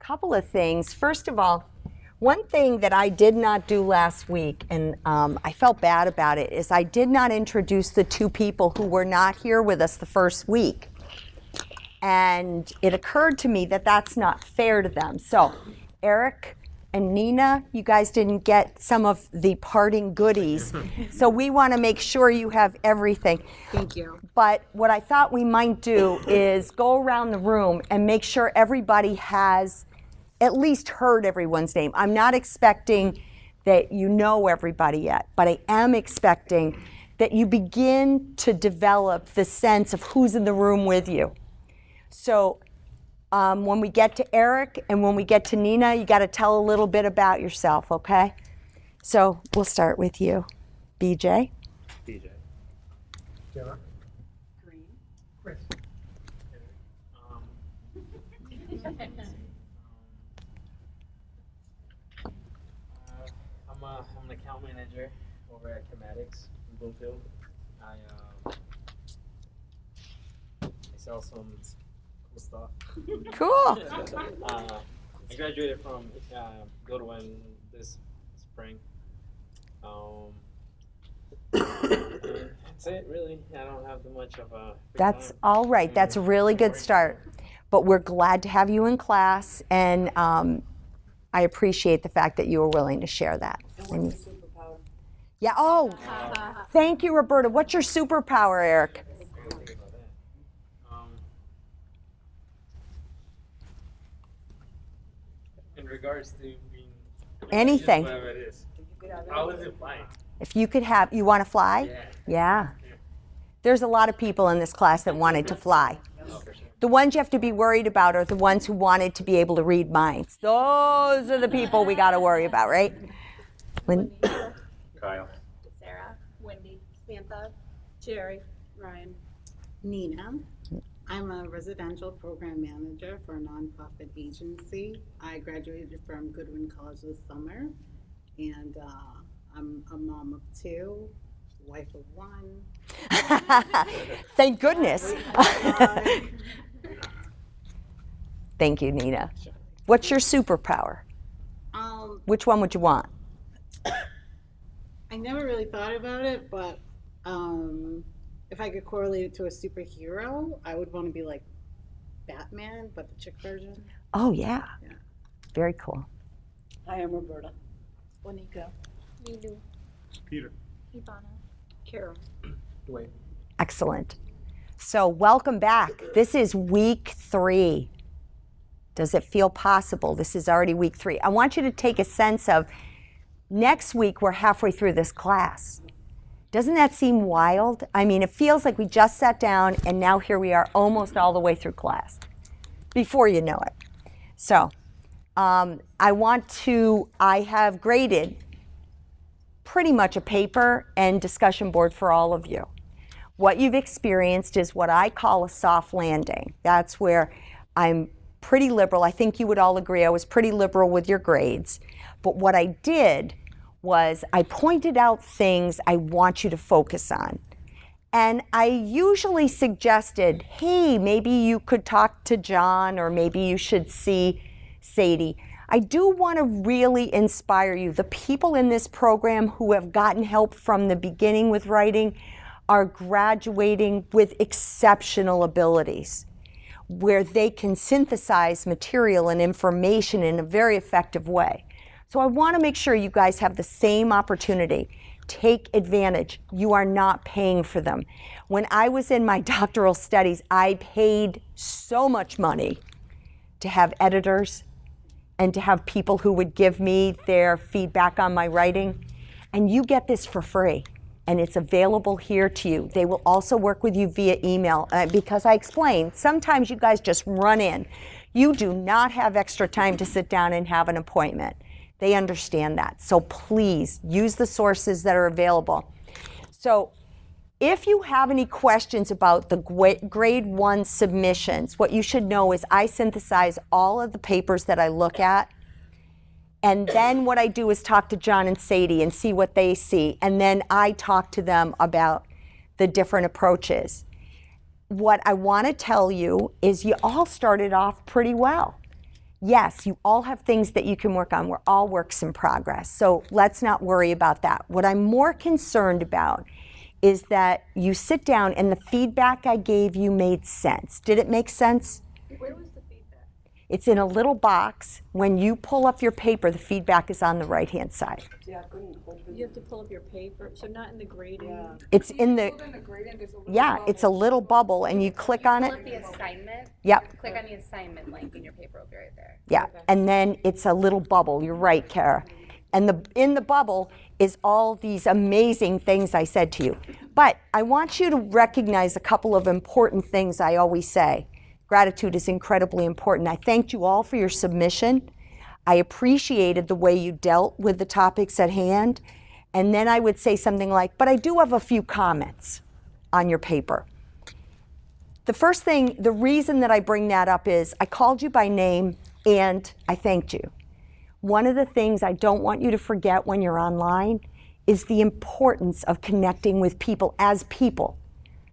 couple of things. First of all, one thing that I did not do last week, and I felt bad about it, is I did not introduce the two people who were not here with us the first week. And it occurred to me that that's not fair to them. So, Eric and Nina, you guys didn't get some of the parting goodies. So we want to make sure you have everything. Thank you. But what I thought we might do is go around the room and make sure everybody has at least heard everyone's name. I'm not expecting that you know everybody yet, but I am expecting that you begin to develop the sense of who's in the room with you. So when we get to Eric and when we get to Nina, you got to tell a little bit about yourself, okay? So we'll start with you. BJ? BJ. Gemma? Green. Chris. I'm an account manager over at Chematics in Bloomfield. I sell some cool stuff. Cool. I graduated from Goodwin this spring. That's it, really. I don't have much of a. That's all right. That's a really good start. But we're glad to have you in class, and I appreciate the fact that you were willing to share that. And what's the superpower? Yeah. Oh, thank you, Roberta. What's your superpower, Eric? In regards to being Anything. whatever it is. I wasn't flying. If you could have, you want to fly? Yeah. There's a lot of people in this class that wanted to fly. Oh, for sure. The ones you have to be worried about are the ones who wanted to be able to read minds. Those are the people we got to worry about, right? Kyle. Sarah. Wendy. Samantha. Jerry. Ryan. Nina. I'm a residential program manager for a nonprofit agency. I graduated from Goodwin College this summer, and I'm a mom of 2, wife of 1. Thank goodness. Thank you, Nina. What's your superpower? Which one would you want? I never really thought about it, but if I could correlate it to a superhero, I would want to be like Batman, but the chick version. Oh, yeah. Yeah. Very cool. Hi, I'm Roberta. Monica. Lulu. Peter. Ivana. Carol. Dwayne. Excellent. So welcome back. This is week 3. Does it feel possible? This is already week 3. I want you to take a sense of next week we're halfway through this class. Doesn't that seem wild? I mean, it feels like we just sat down and now here we are almost all the way through class before you know it. So I have graded pretty much a paper and discussion board for all of you. What you've experienced is what I call a soft landing. That's where I'm pretty liberal. I think you would all agree I was pretty liberal with your grades. But what I did was I pointed out things I want you to focus on. And I usually suggested, hey, maybe you could talk to John, or maybe you should see Sadie. I do want to really inspire you. The people in this program who have gotten help from the beginning with writing are graduating with exceptional abilities, where they can synthesize material and information in a very effective way. So I want to make sure you guys have the same opportunity. Take advantage. You are not paying for them. When I was in my doctoral studies, I paid so much money to have editors and to have people who would give me their feedback on my writing. And you get this for free, and it's available here to you. They will also work with you via email, because I explained, sometimes you guys just run in. You do not have extra time to sit down and have an appointment. They understand that. So please use the sources that are available. So if you have any questions about the grade 1 submissions, what you should know is I synthesize all of the papers that I look at. And then what I do is talk to John and Sadie and see what they see. And then I talk to them about the different approaches. What I want to tell you is you all started off pretty well. Yes, you all have things that you can work on. We're all works in progress. So let's not worry about that. What I'm more concerned about is that you sit down and the feedback I gave you made sense. Did it make sense? Where was the feedback? It's in a little box. When you pull up your paper, the feedback is on the right-hand side. You have to pull up your paper, so not in the grading. It's in the, yeah, it's a little bubble and you click on Pull it. up the assignment. Yep. Click on the assignment link and your paper will be right there. Yeah, and then it's a little bubble. You're right, Kara. And in the bubble is all these amazing things I said to you. But I want you to recognize a couple of important things I always say. Gratitude is incredibly important. I thanked you all for your submission. I appreciated the way you dealt with the topics at hand. And then I would say something like, but I do have a few comments on your paper. The first thing, the reason that I bring that up is I called you by name and I thanked you. One of the things I don't want you to forget when you're online is the importance of connecting with people as people.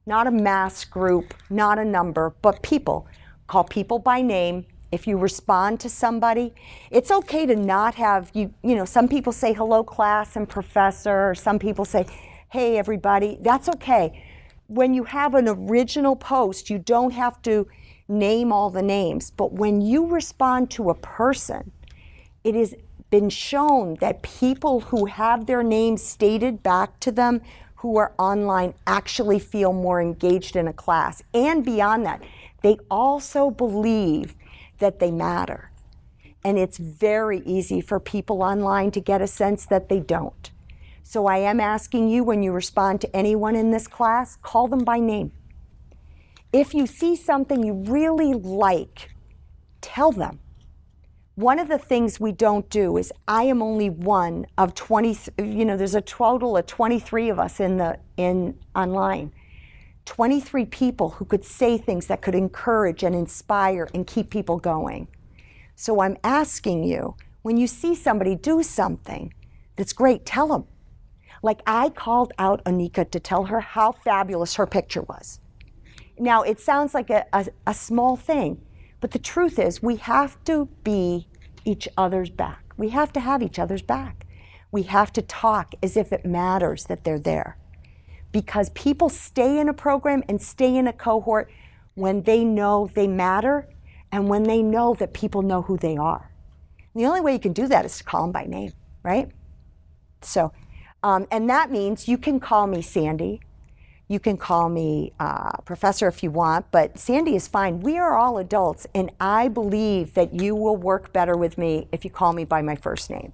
Not a mass group, not a number, but people. Call people by name. If you respond to somebody, it's okay to not have, you know, some people say hello class and professor, or some people say, hey everybody, that's okay. When you have an original post, you don't have to name all the names, but when you respond to a person, it has been shown that people who have their names stated back to them who are online actually feel more engaged in a class. And beyond that, they also believe that they matter. And it's very easy for people online to get a sense that they don't. So I am asking you, when you respond to anyone in this class, call them by name. If you see something you really like, tell them. One of the things we don't do is, I am only one of 20, there's a total of 23 of us in online. 23 people who could say things that could encourage and inspire and keep people going. So I'm asking you, when you see somebody do something that's great, tell them. Like I called out Anika to tell her how fabulous her picture was. Now it sounds like a small thing, but the truth is we have to be each other's back. We have to have each other's back. We have to talk as if it matters that they're there. Because people stay in a program and stay in a cohort when they know they matter and when they know that people know who they are. And the only way you can do that is to call them by name, right? So, and that means you can call me Sandi. You can call me Professor if you want, but Sandi is fine. We are all adults, and I believe that you will work better with me if you call me by my first name.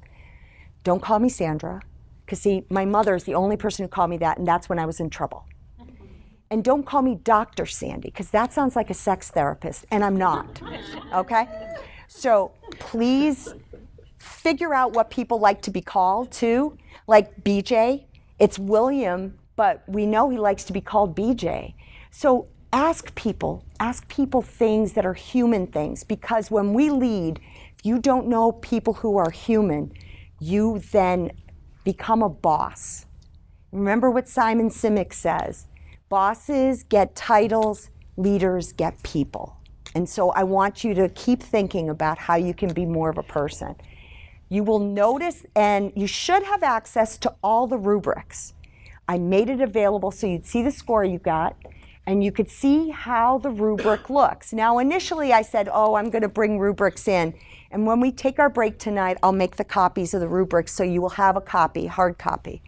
Don't call me Sandra, because see, my mother is the only person who called me that, and that's when I was in trouble. And don't call me Dr. Sandi, because that sounds like a sex therapist, and I'm not, okay? So please figure out what people like to be called too. Like BJ, it's William, but we know he likes to be called BJ. So ask people things that are human things, because when we lead, if you don't know people who are human, you then become a boss. Remember what Simon Sinek says, bosses get titles, leaders get people. And so I want you to keep thinking about how you can be more of a person. You will notice, and you should have access to all the rubrics. I made it available so you'd see the score you got, and you could see how the rubric looks. Now, initially I said, oh, I'm going to bring rubrics in, and when we take our break tonight, I'll make the copies of the rubrics so you will have a copy, hard copy.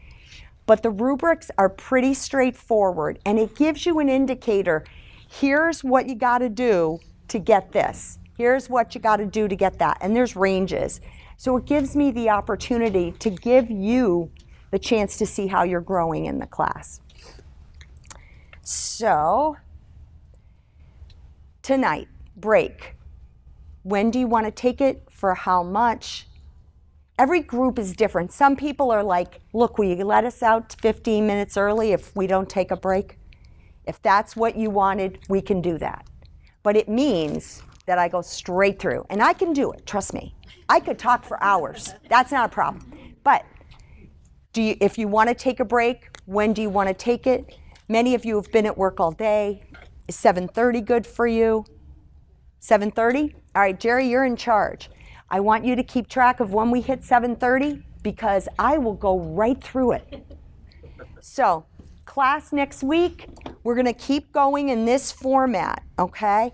But the rubrics are pretty straightforward, and it gives you an indicator. Here's what you got to do to get this. Here's what you got to do to get that, and there's ranges. So it gives me the opportunity to give you the chance to see how you're growing in the class. So tonight, break. When do you want to take it? For how much? Every group is different. Some people are like, look, will you let us out 15 minutes early if we don't take a break? If that's what you wanted, we can do that. But it means that I go straight through, and I can do it, trust me. I could talk for hours. That's not a problem. But if you want to take a break, when do you want to take it? Many of you have been at work all day. Is 7:30 good for you? 7:30? All right, Jerry, you're in charge. I want you to keep track of when we hit 7:30 because I will go right through it. So, class next week, we're going to keep going in this format, okay?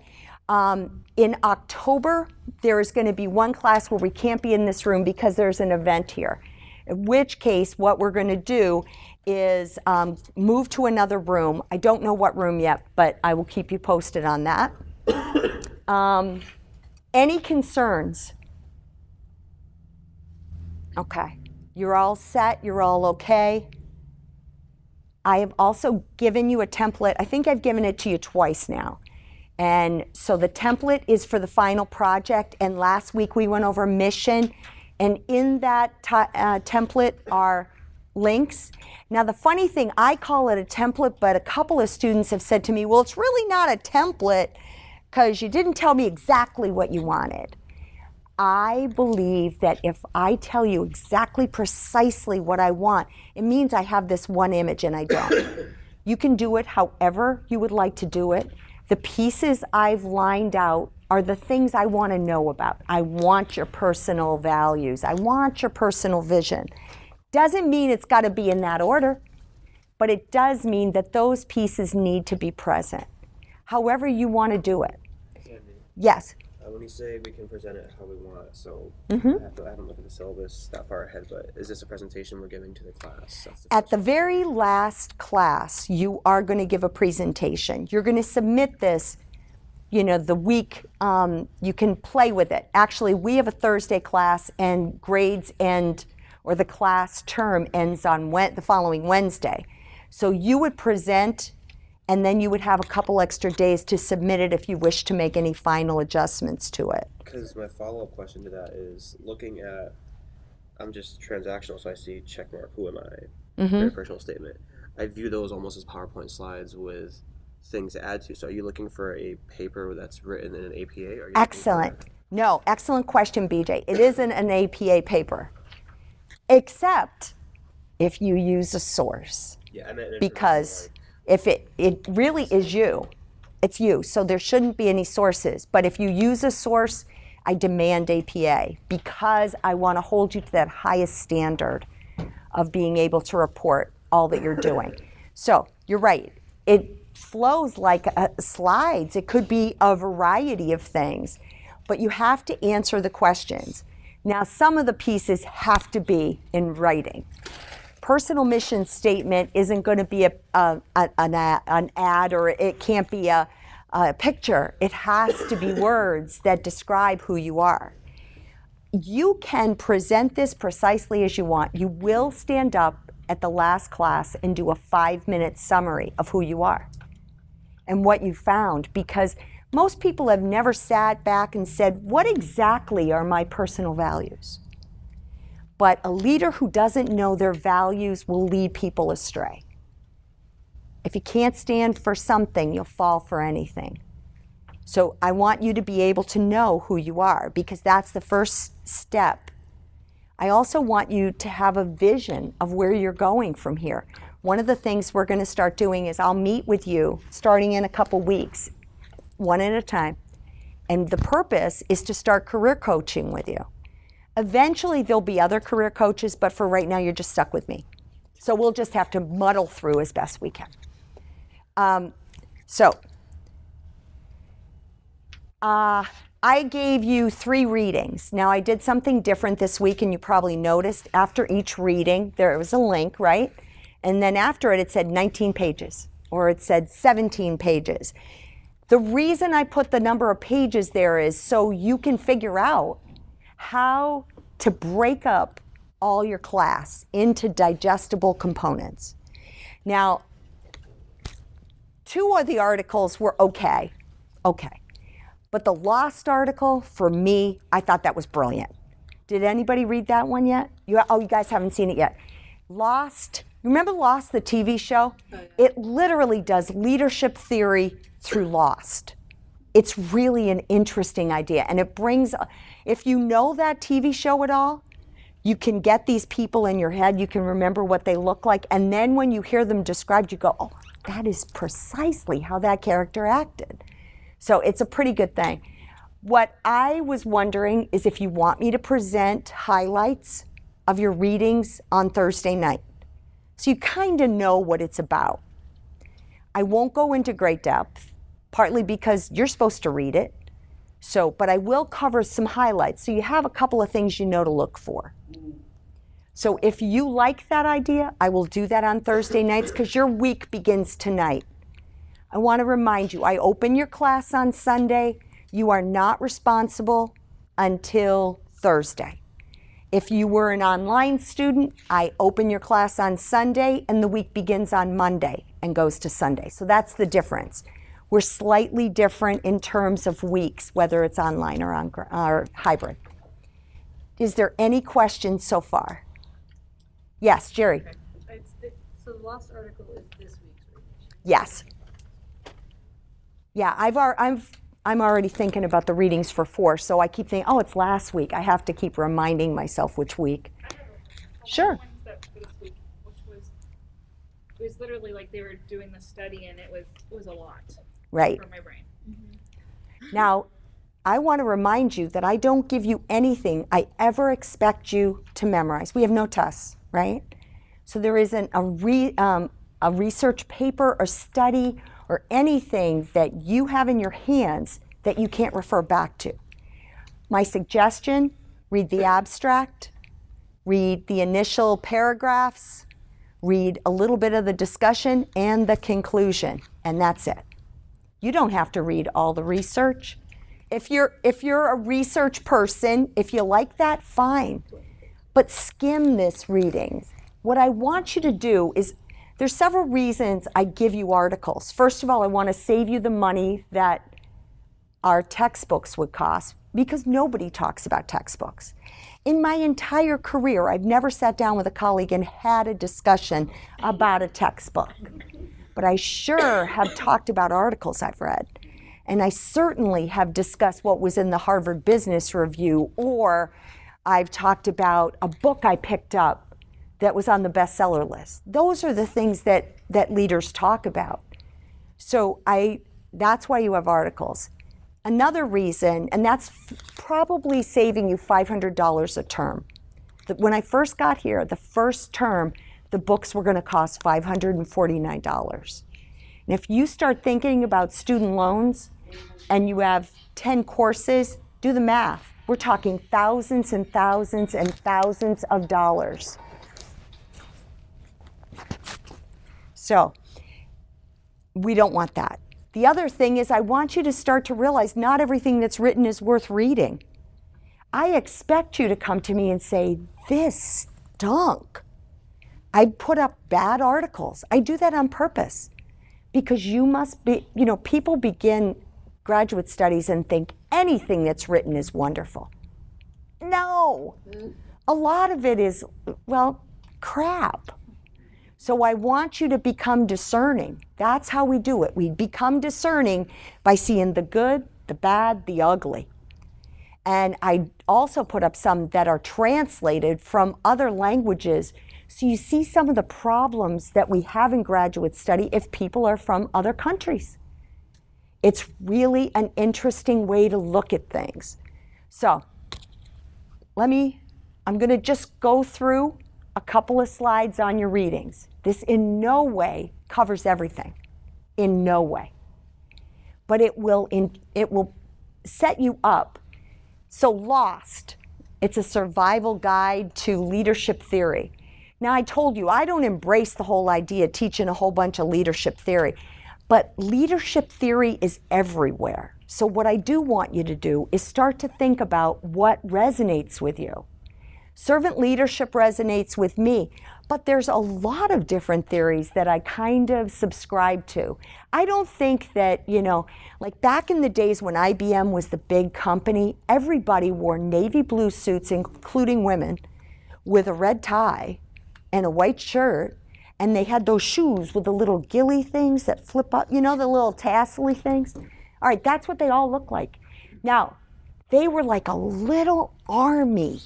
In October, there is going to be one class where we can't be in this room because there's an event here. In which case, what we're going to do is move to another room. I don't know what room yet, but I will keep you posted on that. Any concerns? Okay. You're all set? You're all okay? I have also given you a template. I think I've given it to you twice now. And so the template is for the final project. And last week we went over mission. And in that template are links. Now the funny thing, I call it a template, but a couple of students have said to me, well, it's really not a template because you didn't tell me exactly what you wanted. I believe that if I tell you exactly precisely what I want, it means I have this one image and I don't. You can do it however you would like to do it. The pieces I've lined out are the things I want to know about. I want your personal values. I want your personal vision. Doesn't mean it's got to be in that order, but it does mean that those pieces need to be present. However you want to do it. Sandy, Yes. when you say we can present it how we want, so I haven't looked at the syllabus that far ahead, but is this a presentation we're giving to the class? That's the At the question. very last class, you are going to give a presentation. You're going to submit this, the week, you can play with it. Actually, we have a Thursday class and grades end, or the class term ends on the following Wednesday. So you would present, and then you would have a couple extra days to submit it if you wish to make any final adjustments to it. Because my follow-up question to that is looking at, I'm just transactional, so I see check mark, who am I, very personal statement. I view those almost as PowerPoint slides with things to add to. So are you looking for a paper that's written in an APA? Or are you looking Excellent. for- No, excellent question, BJ. It isn't an APA paper, except if you use a source. Yeah, I meant in Because if it really is you, it's you, so there shouldn't be any sources. But if you use a source, I demand APA because I want to hold you to that highest standard of being able to report all that you're doing. So you're right. It flows like slides. It could be a variety of things, but you have to answer the questions. Now, some of the pieces have to be in writing. Personal mission statement isn't going to be an ad, or it can't be a picture. It has to be words that describe who you are. You can present this precisely as you want. You will stand up at the last class and do a 5-minute summary of who you are and what you found, because most people have never sat back and said, what exactly are my personal values? But a leader who doesn't know their values will lead people astray. If you can't stand for something, you'll fall for anything. So I want you to be able to know who you are, because that's the first step. I also want you to have a vision of where you're going from here. One of the things we're going to start doing is I'll meet with you starting in a couple weeks, one at a time. And the purpose is to start career coaching with you. Eventually, there'll be other career coaches, but for right now, you're just stuck with me. So we'll just have to muddle through as best we can. I gave you 3 readings. Now, I did something different this week, and you probably noticed after each reading, there was a link, right? And then after it, it said 19 pages, or it said 17 pages. The reason I put the number of pages there is so you can figure out how to break up all your class into digestible components. Now, 2 of the articles were okay. But the Lost article, for me, I thought that was brilliant. Did anybody read that one yet? You guys haven't seen it yet. Lost, remember Lost, the TV show? Oh, yeah. It literally does leadership theory through Lost. It's really an interesting idea, and it brings, if you know that TV show at all, you can get these people in your head, you can remember what they look like, and then when you hear them described, you go, oh, that is precisely how that character acted. So it's a pretty good thing. What I was wondering is if you want me to present highlights of your readings on Thursday night, so you kind of know what it's about. I won't go into great depth, partly because you're supposed to read it. But I will cover some highlights, so you have a couple of things you know to look for. So if you like that idea, I will do that on Thursday nights because your week begins tonight. I want to remind you, I open your class on Sunday. You are not responsible until Thursday. If you were an online student, I open your class on Sunday and the week begins on Monday and goes to Sunday. So that's the difference. We're slightly different in terms of weeks, whether it's online or hybrid. Is there any questions so far? Yes, Jerry. Okay. So the last article is this week's reading. Yes. Yeah, I'm already thinking about the readings for 4, so I keep thinking, oh, it's last week. I have to keep reminding myself which week. Sure. For this week, which was, it was literally like they were doing the study and it was a lot. Right. For my brain. Now, I want to remind you that I don't give you anything I ever expect you to memorize. We have no tests, right? So there isn't a research paper or study or anything that you have in your hands that you can't refer back to. My suggestion, read the abstract, read the initial paragraphs, read a little bit of the discussion and the conclusion, and that's it. You don't have to read all the research. If you're a research person, if you like that, fine. But skim this reading. What I want you to do is, there's several reasons I give you articles. First of all, I want to save you the money that our textbooks would cost, because nobody talks about textbooks. In my entire career, I've never sat down with a colleague and had a discussion about a textbook. But I sure have talked about articles I've read. And I certainly have discussed what was in the Harvard Business Review, or I've talked about a book I picked up that was on the bestseller list. Those are the things that leaders talk about. So that's why you have articles. Another reason, and that's probably saving you $500 a term. When I first got here, the first term, the books were going to cost $549. And if you start thinking about student loans and you have 10 courses, do the math. We're talking thousands and thousands and thousands of dollars. So we don't want that. The other thing is, I want you to start to realize not everything that's written is worth reading. I expect you to come to me and say, this stunk. I put up bad articles. I do that on purpose because you must be, people begin graduate studies and think anything that's written is wonderful. No, a lot of it is, crap. So I want you to become discerning. That's how we do it. We become discerning by seeing the good, the bad, the ugly. And I also put up some that are translated from other languages, so you see some of the problems that we have in graduate study if people are from other countries. It's really an interesting way to look at things. So I'm going to just go through a couple of slides on your readings. This in no way covers everything, in no way. But it will set you up. So Lost, it's a survival guide to leadership theory. Now, I told you, I don't embrace the whole idea of teaching a whole bunch of leadership theory, but leadership theory is everywhere. So what I do want you to do is start to think about what resonates with you. Servant leadership resonates with me, but there's a lot of different theories that I kind of subscribe to. I don't think that, like back in the days when IBM was the big company, everybody wore navy blue suits, including women, with a red tie and a white shirt, and they had those shoes with the little gilly things that flip up, the little tassel-y things. All right, that's what they all look like. Now, they were like a little army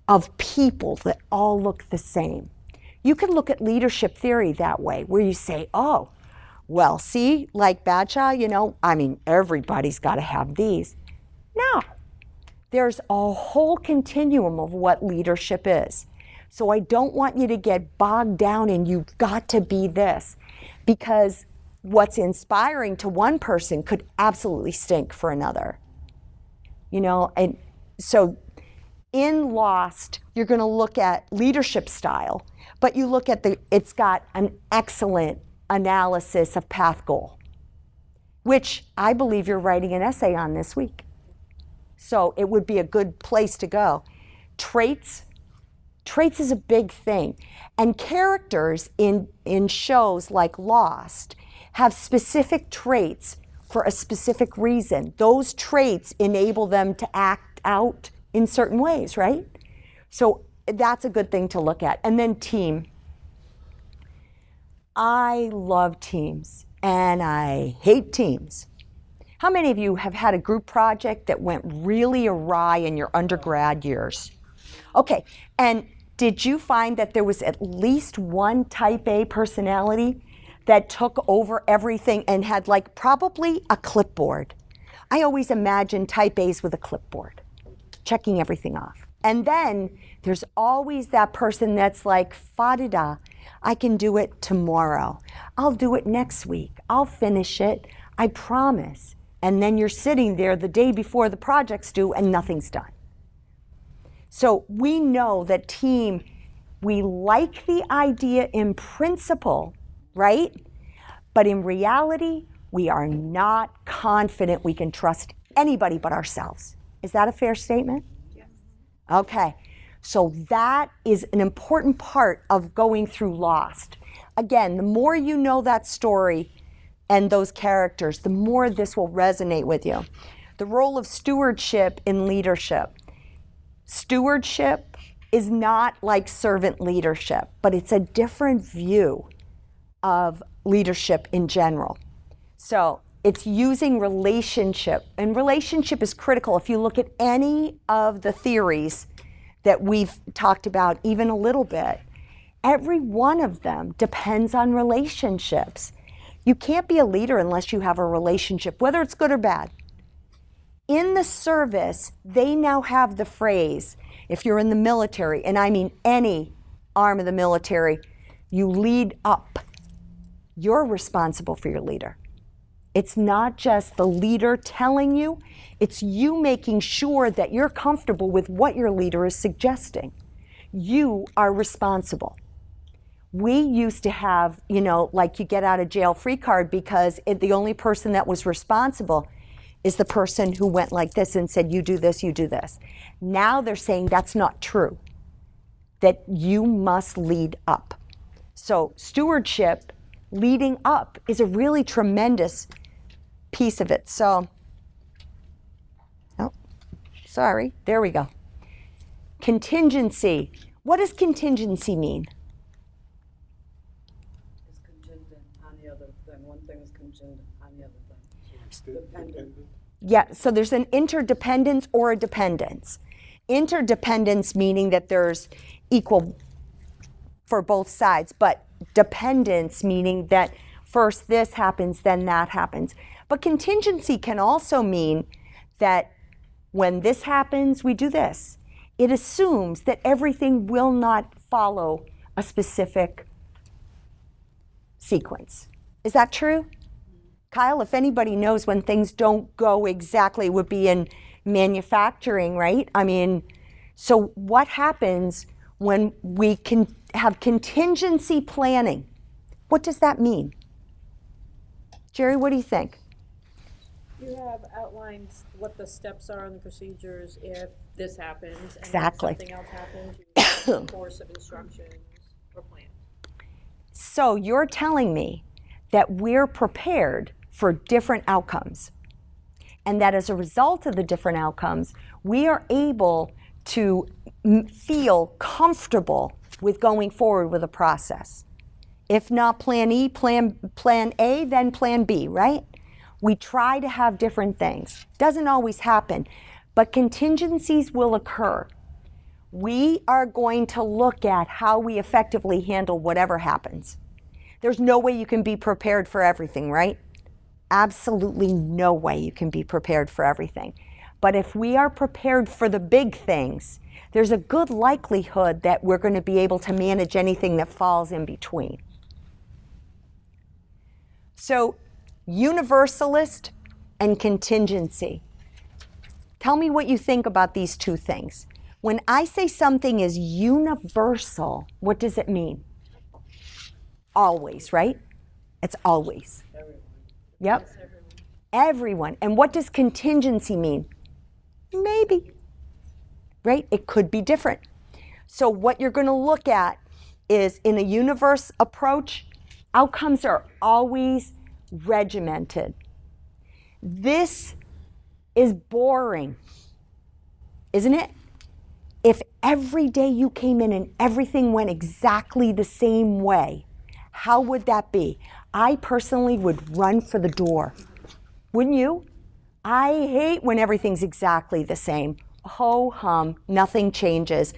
of people that all look the same. You can look at leadership theory that way, where you say, oh, well, see, like Badshaw, everybody's got to have these. No. There's a whole continuum of what leadership is. So I don't want you to get bogged down in you've got to be this, because what's inspiring to one person could absolutely stink for another. You know, and so in Lost, you're going to look at leadership style, but you look at it's got an excellent analysis of path goal, which I believe you're writing an essay on this week. So it would be a good place to go. Traits is a big thing. And characters in shows like Lost have specific traits for a specific reason. Those traits enable them to act out in certain ways, right? So that's a good thing to look at. And then team. I love teams and I hate teams. How many of you have had a group project that went really awry in your undergrad years? Okay, and did you find that there was at least one type A personality that took over everything and had like probably a clipboard? I always imagine type A's with a clipboard, checking everything off. And then there's always that person that's like, fa-da-da, I can do it tomorrow. I'll do it next week. I'll finish it, I promise. And then you're sitting there the day before the project's due and nothing's done. So we know that team, we like the idea in principle, right? But in reality, we are not confident we can trust anybody but ourselves. Is that a fair statement? Yes. Okay, so that is an important part of going through Lost. Again, the more you know that story and those characters, the more this will resonate with you. The role of stewardship in leadership. Stewardship is not like servant leadership, but it's a different view of leadership in general. So it's using relationship, and relationship is critical. If you look at any of the theories that we've talked about even a little bit, every one of them depends on relationships. You can't be a leader unless you have a relationship, whether it's good or bad. In the service, they now have the phrase, if you're in the military, and I mean any arm of the military, you lead up. You're responsible for your leader. It's not just the leader telling you, it's you making sure that you're comfortable with what your leader is suggesting. You are responsible. We used to have, you know, like you get out of jail free card because the only person that was responsible is the person who went like this and said, you do this, you do this. Now they're saying that's not true, that you must lead up. So stewardship, leading up, is a really tremendous piece of it. So, oh, sorry, there we go. Contingency. What does contingency mean? It's contingent on the other thing. One thing is contingent on the other thing. Dependent. Yeah, so there's an interdependence or a dependence. Interdependence meaning that there's equal for both sides, but dependence meaning that first this happens, then that happens. But contingency can also mean that when this happens, we do this. It assumes that everything will not follow a specific sequence. Is that true? Kyle, if anybody knows when things don't go exactly, it would be in manufacturing, right? I mean, so what happens when we can have contingency planning? What does that mean? Jerry, what do you think? You have outlined what the steps are and the procedures if this happens. And Exactly. if something else happens, you have a course of instructions or plan. So you're telling me that we're prepared for different outcomes, and that as a result of the different outcomes, we are able to feel comfortable with going forward with a process. If not plan E, plan A, then plan B, right? We try to have different things. Doesn't always happen, but contingencies will occur. We are going to look at how we effectively handle whatever happens. There's no way you can be prepared for everything, right? Absolutely no way you can be prepared for everything. But if we are prepared for the big things, there's a good likelihood that we're going to be able to manage anything that falls in between. So, universalist and contingency. Tell me what you think about these two things. When I say something is universal, what does it mean? Always, right? It's always. Yep. Everyone. And what does contingency mean? Maybe. Right? It could be different. So what you're going to look at is, in a universe approach, outcomes are always regimented. This is boring, isn't it? If every day you came in and everything went exactly the same way, how would that be? I personally would run for the door. Wouldn't you? I hate when everything's exactly the same. Ho hum, nothing changes.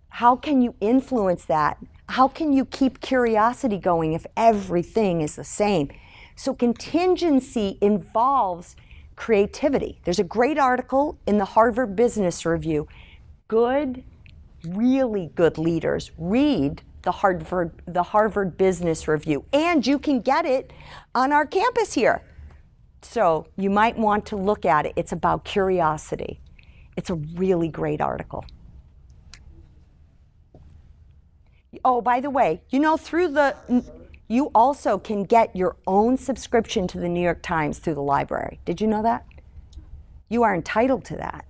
How can you influence that? How can you keep curiosity going if everything is the same? So contingency involves creativity. There's a great article in the Harvard Business Review. Good, really good leaders read the Harvard Business Review, and you can get it on our campus here. So you might want to look at it. It's about curiosity. It's a really great article. Oh, by the way, you know, you also can get your own subscription to the New York Times through the library. Did you know that? You are entitled to that.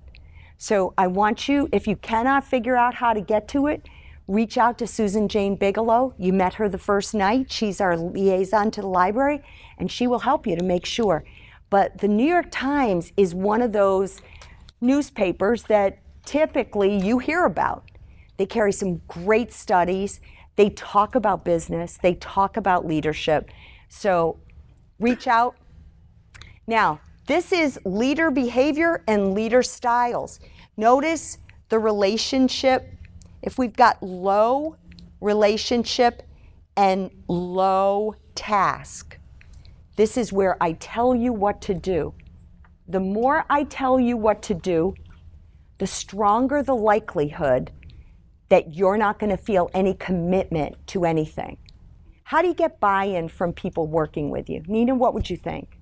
So I want you, if you cannot figure out how to get to it, reach out to Susan Jane Bigelow. You met her the first night. She's our liaison to the library, and she will help you to make sure. But the New York Times is one of those newspapers that typically you hear about. They carry some great studies. They talk about business. They talk about leadership. So reach out. Now, this is leader behavior and leader styles. Notice the relationship. If we've got low relationship and low task, this is where I tell you what to do. The more I tell you what to do, the stronger the likelihood that you're not going to feel any commitment to anything. How do you get buy-in from people working with you? Nina, what would you think?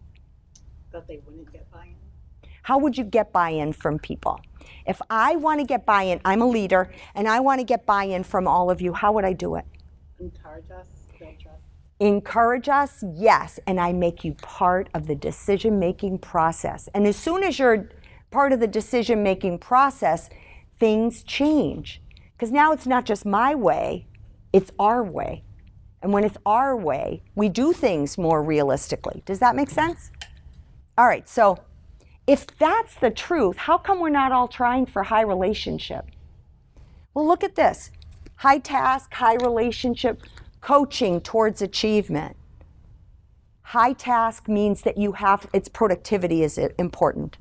That they wouldn't get buy-in. How would you get buy-in from people? If I want to get buy-in, I'm a leader, and I want to get buy-in from all of you, how would I do it? Encourage us, build trust. Encourage us, yes, and I make you part of the decision-making process. And as soon as you're part of the decision-making process, things change. Because now it's not just my way, it's our way. And when it's our way, we do things more realistically. Does that make sense? All right, so if that's the truth, how come we're not all trying for high relationship? Well, look at this. High task, high relationship, coaching towards achievement. High task means that its productivity is important.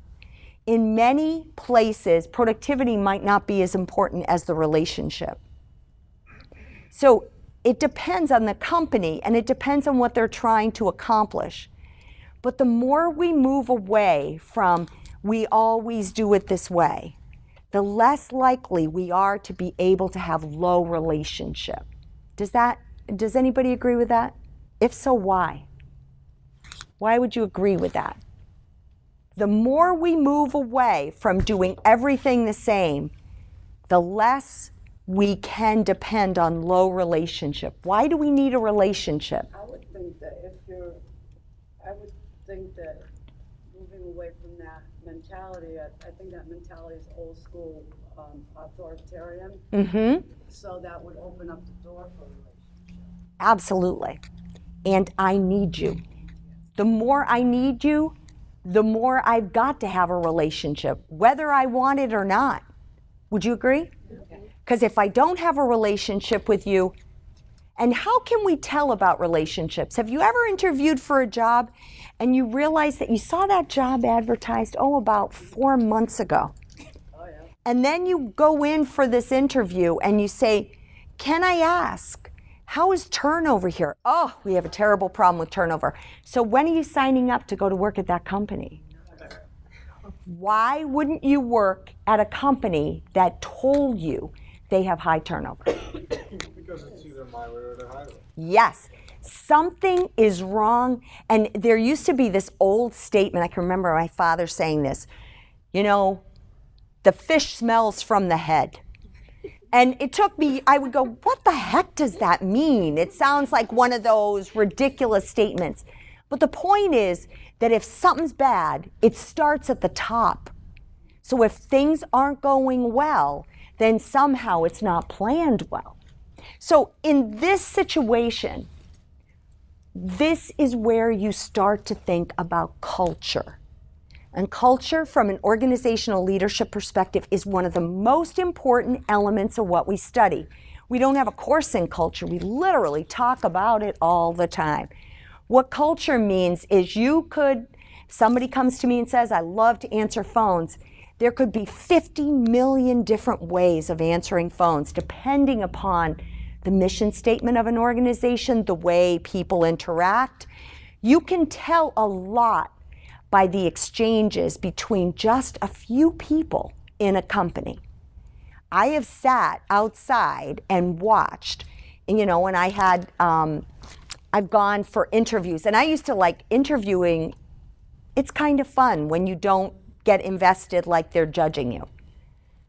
In many places, productivity might not be as important as the relationship. So it depends on the company, and it depends on what they're trying to accomplish. But the more we move away from we always do it this way, the less likely we are to be able to have low relationship. Does anybody agree with that? If so, why? Why would you agree with that? The more we move away from doing everything the same, the less we can depend on low relationship. Why do we need a relationship? I would think that moving away from that mentality, I think that mentality is old school, authoritarian. Mm-hmm. So that would open up the door for a relationship. Absolutely. And I need you. The more I need you, the more I've got to have a relationship, whether I want it or not. Would you agree? Because if I don't have a relationship with you, and how can we tell about relationships? Have you ever interviewed for a job and you realize that you saw that job advertised, about 4 months ago? Oh, yeah. And then you go in for this interview and you say, can I ask, how is turnover here? Oh, we have a terrible problem with turnover. So when are you signing up to go to work at that company? Why wouldn't you work at a company that told you they have high turnover? Because it's either my way or the highway. Yes, something is wrong. And there used to be this old statement, I can remember my father saying this, you know, the fish smells from the head. And it took me, I would go, what the heck does that mean? It sounds like one of those ridiculous statements. But the point is that if something's bad, it starts at the top. So if things aren't going well, then somehow it's not planned well. So in this situation, this is where you start to think about culture. And culture, from an organizational leadership perspective, is one of the most important elements of what we study. We don't have a course in culture. We literally talk about it all the time. What culture means is somebody comes to me and says, I love to answer phones. There could be 50 million different ways of answering phones, depending upon the mission statement of an organization, the way people interact. You can tell a lot by the exchanges between just a few people in a company. I have sat outside and watched, and I had, I've gone for interviews, and I used to like interviewing. It's kind of fun when you don't get invested like they're judging you.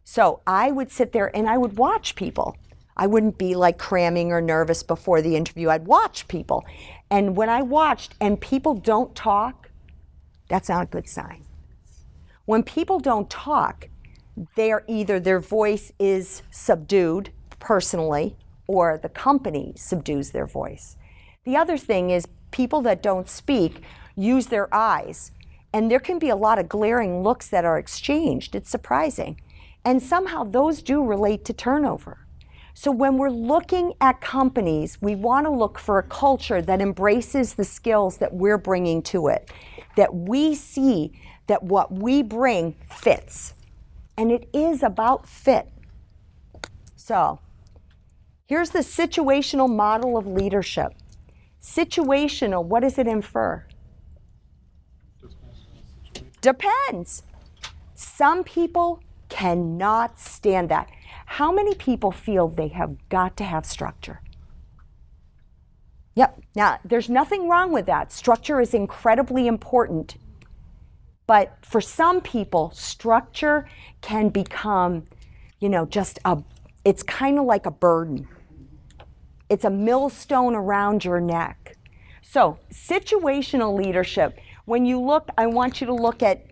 So I would sit there and I would watch people. I wouldn't be like cramming or nervous before the interview. I'd watch people. And when I watched and people don't talk, that's not a good sign. When people don't talk, either their voice is subdued personally or the company subdues their voice. The other thing is people that don't speak use their eyes. And there can be a lot of glaring looks that are exchanged. It's surprising. And somehow those do relate to turnover. So when we're looking at companies, we want to look for a culture that embraces the skills that we're bringing to it, that we see that what we bring fits. And it is about fit. So here's the situational model of leadership. Situational, what does it infer? Depends. Some people cannot stand that. How many people feel they have got to have structure? Yep. Now, there's nothing wrong with that. Structure is incredibly important. But for some people, structure can become, it's kind of like a burden. It's a millstone around your neck. So, situational leadership, when you look, I want you to look at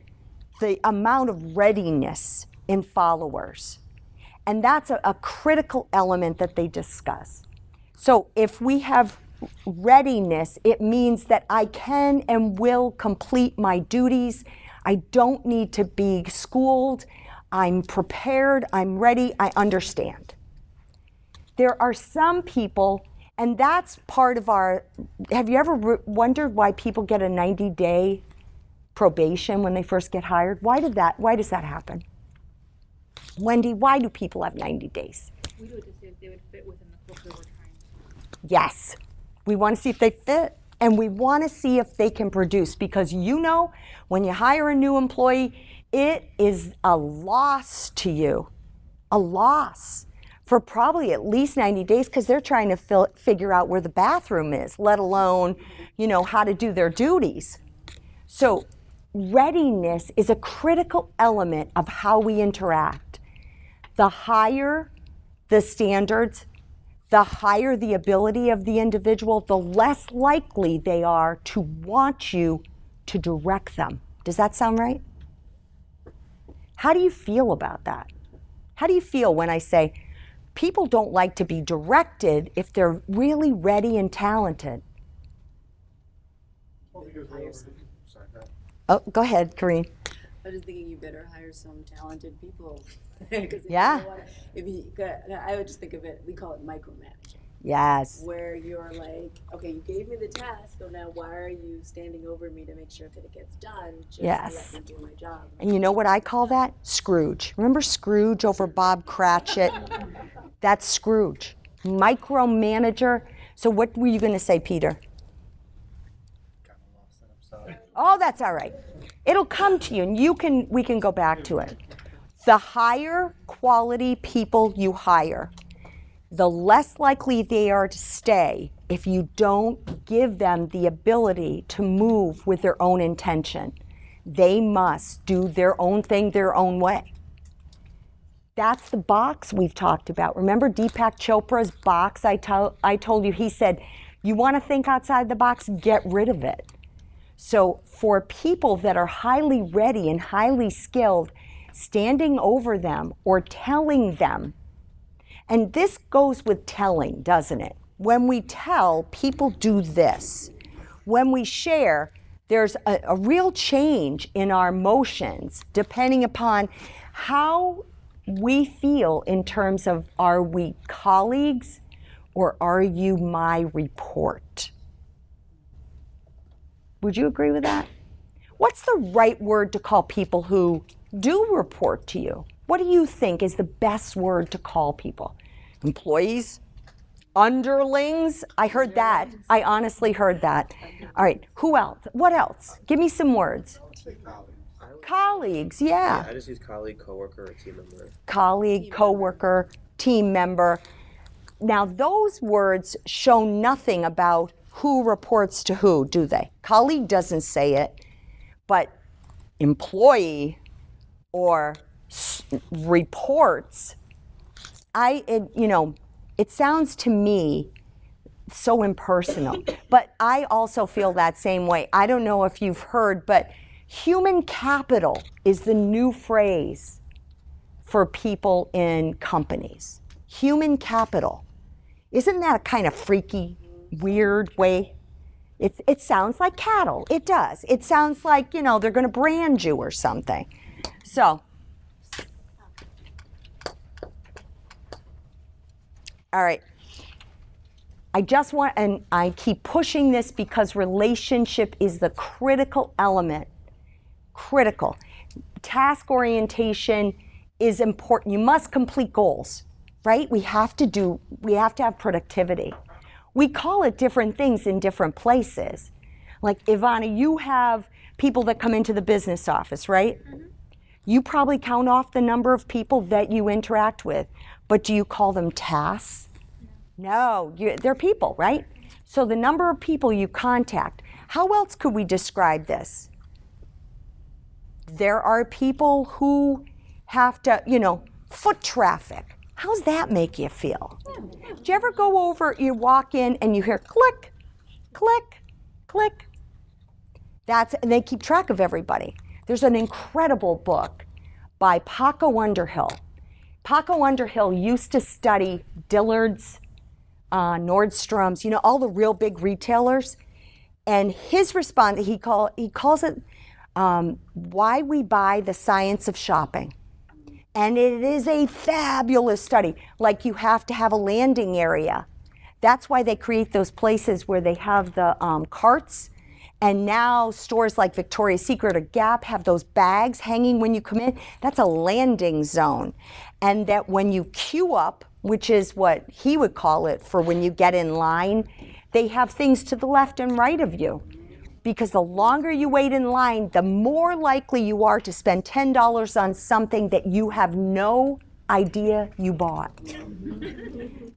the amount of readiness in followers. And that's a critical element that they discuss. So if we have readiness, it means that I can and will complete my duties. I don't need to be schooled. I'm prepared. I'm ready. I understand. There are some people, and that's part of have you ever wondered why people get a 90-day probation when they first get hired? Why does that happen? Wendy, why do people have 90 days? We do it to see if they would fit within the culture we're trying to. Yes. We want to see if they fit, and we want to see if they can produce, because when you hire a new employee, it is a loss to you. A loss for probably at least 90 days because they're trying to figure out where the bathroom is, let alone, how to do their duties. So readiness is a critical element of how we interact. The higher the standards, the higher the ability of the individual, the less likely they are to want you to direct them. Does that sound right? How do you feel about that? How do you feel when I say people don't like to be directed if they're really ready and talented? Well, because we're sorry, go ahead. Oh, go ahead, Corinne. I was just thinking you better hire some talented people. 'Cause Yeah. I would just think of it, we call it micromanaging. Yes. Where you're like, okay, you gave me the task, so now why are you standing over me to make sure that it gets done? Just Yes. let me do my job. And you know what I call that? Scrooge. Remember Scrooge over Bob Cratchit? That's Scrooge. Micromanager. So what were you going to say, Peter? Kind of lost it, I'm sorry. Oh, that's all right. It'll come to you, and we can go back to it. The higher quality people you hire, the less likely they are to stay if you don't give them the ability to move with their own intention. They must do their own thing their own way. That's the box we've talked about. Remember Deepak Chopra's box I told you? He said, you want to think outside the box, get rid of it. So for people that are highly ready and highly skilled, standing over them or telling them, and this goes with telling, doesn't it? When we tell, people do this. When we share, there's a real change in our emotions depending upon how we feel in terms of, are we colleagues or are you my report? Would you agree with that? What's the right word to call people who do report to you? What do you think is the best word to call people? Employees? Underlings? I heard that. I honestly heard that. All right, who else? What else? Give me some words. I would say colleagues. Colleagues, yeah. I just use colleague, coworker, or team member. Colleague, coworker, team member. Now, those words show nothing about who reports to who, do they? Colleague doesn't say it, but employee or reports, it sounds to me so impersonal, but I also feel that same way. I don't know if you've heard, but human capital is the new phrase for people in companies. Human capital. Isn't that a kind of freaky, weird way? It sounds like cattle. It does. It sounds like, they're going to brand you or something. So, all right. I just want, and I keep pushing this because relationship is the critical element. Critical. Task orientation is important. You must complete goals, right? We have to have productivity. We call it different things in different places. Like, Ivana, you have people that come into the business office, right? Mm-hmm. You probably count off the number of people that you interact with, but do you call them tasks? No, they're people, right? So the number of people you contact, how else could we describe this? There are people who have to, foot traffic. How's that make you feel? Do you ever go over, you walk in and you hear click, click, click? And they keep track of everybody. There's an incredible book by Paco Underhill. Paco Underhill used to study Dillard's, Nordstrom's, all the real big retailers. And his response, he calls it Why We Buy the Science of Shopping. And it is a fabulous study. Like, you have to have a landing area. That's why they create those places where they have the carts. And now stores like Victoria's Secret or Gap have those bags hanging when you come in. That's a landing zone. And that when you queue up, which is what he would call it for when you get in line, they have things to the left and right of you. Because the longer you wait in line, the more likely you are to spend $10 on something that you have no idea you bought.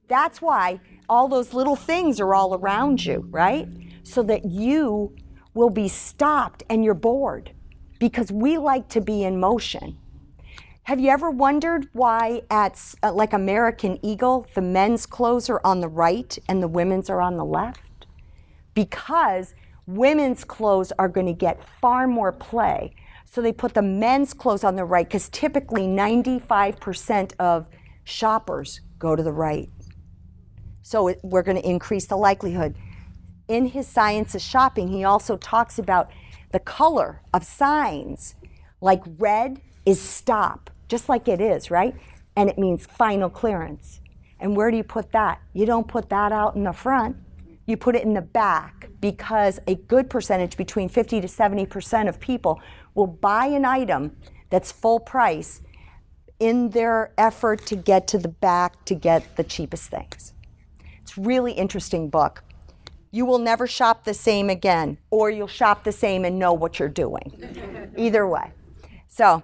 That's why all those little things are all around you, right? So that you will be stopped and you're bored, because we like to be in motion. Have you ever wondered why at like American Eagle, the men's clothes are on the right and the women's are on the left? Because women's clothes are going to get far more play. So they put the men's clothes on the right, because typically 95% of shoppers go to the right. So we're going to increase the likelihood. In his Science of Shopping, he also talks about the color of signs. Like red is stop, just like it is, right? And it means final clearance. And where do you put that? You don't put that out in the front. You put it in the back, because a good percentage, between 50 to 70% of people, will buy an item that's full price in their effort to get to the back to get the cheapest things. It's a really interesting book. you will never shop the same again, or you'll shop the same and know what you're doing. Either way. So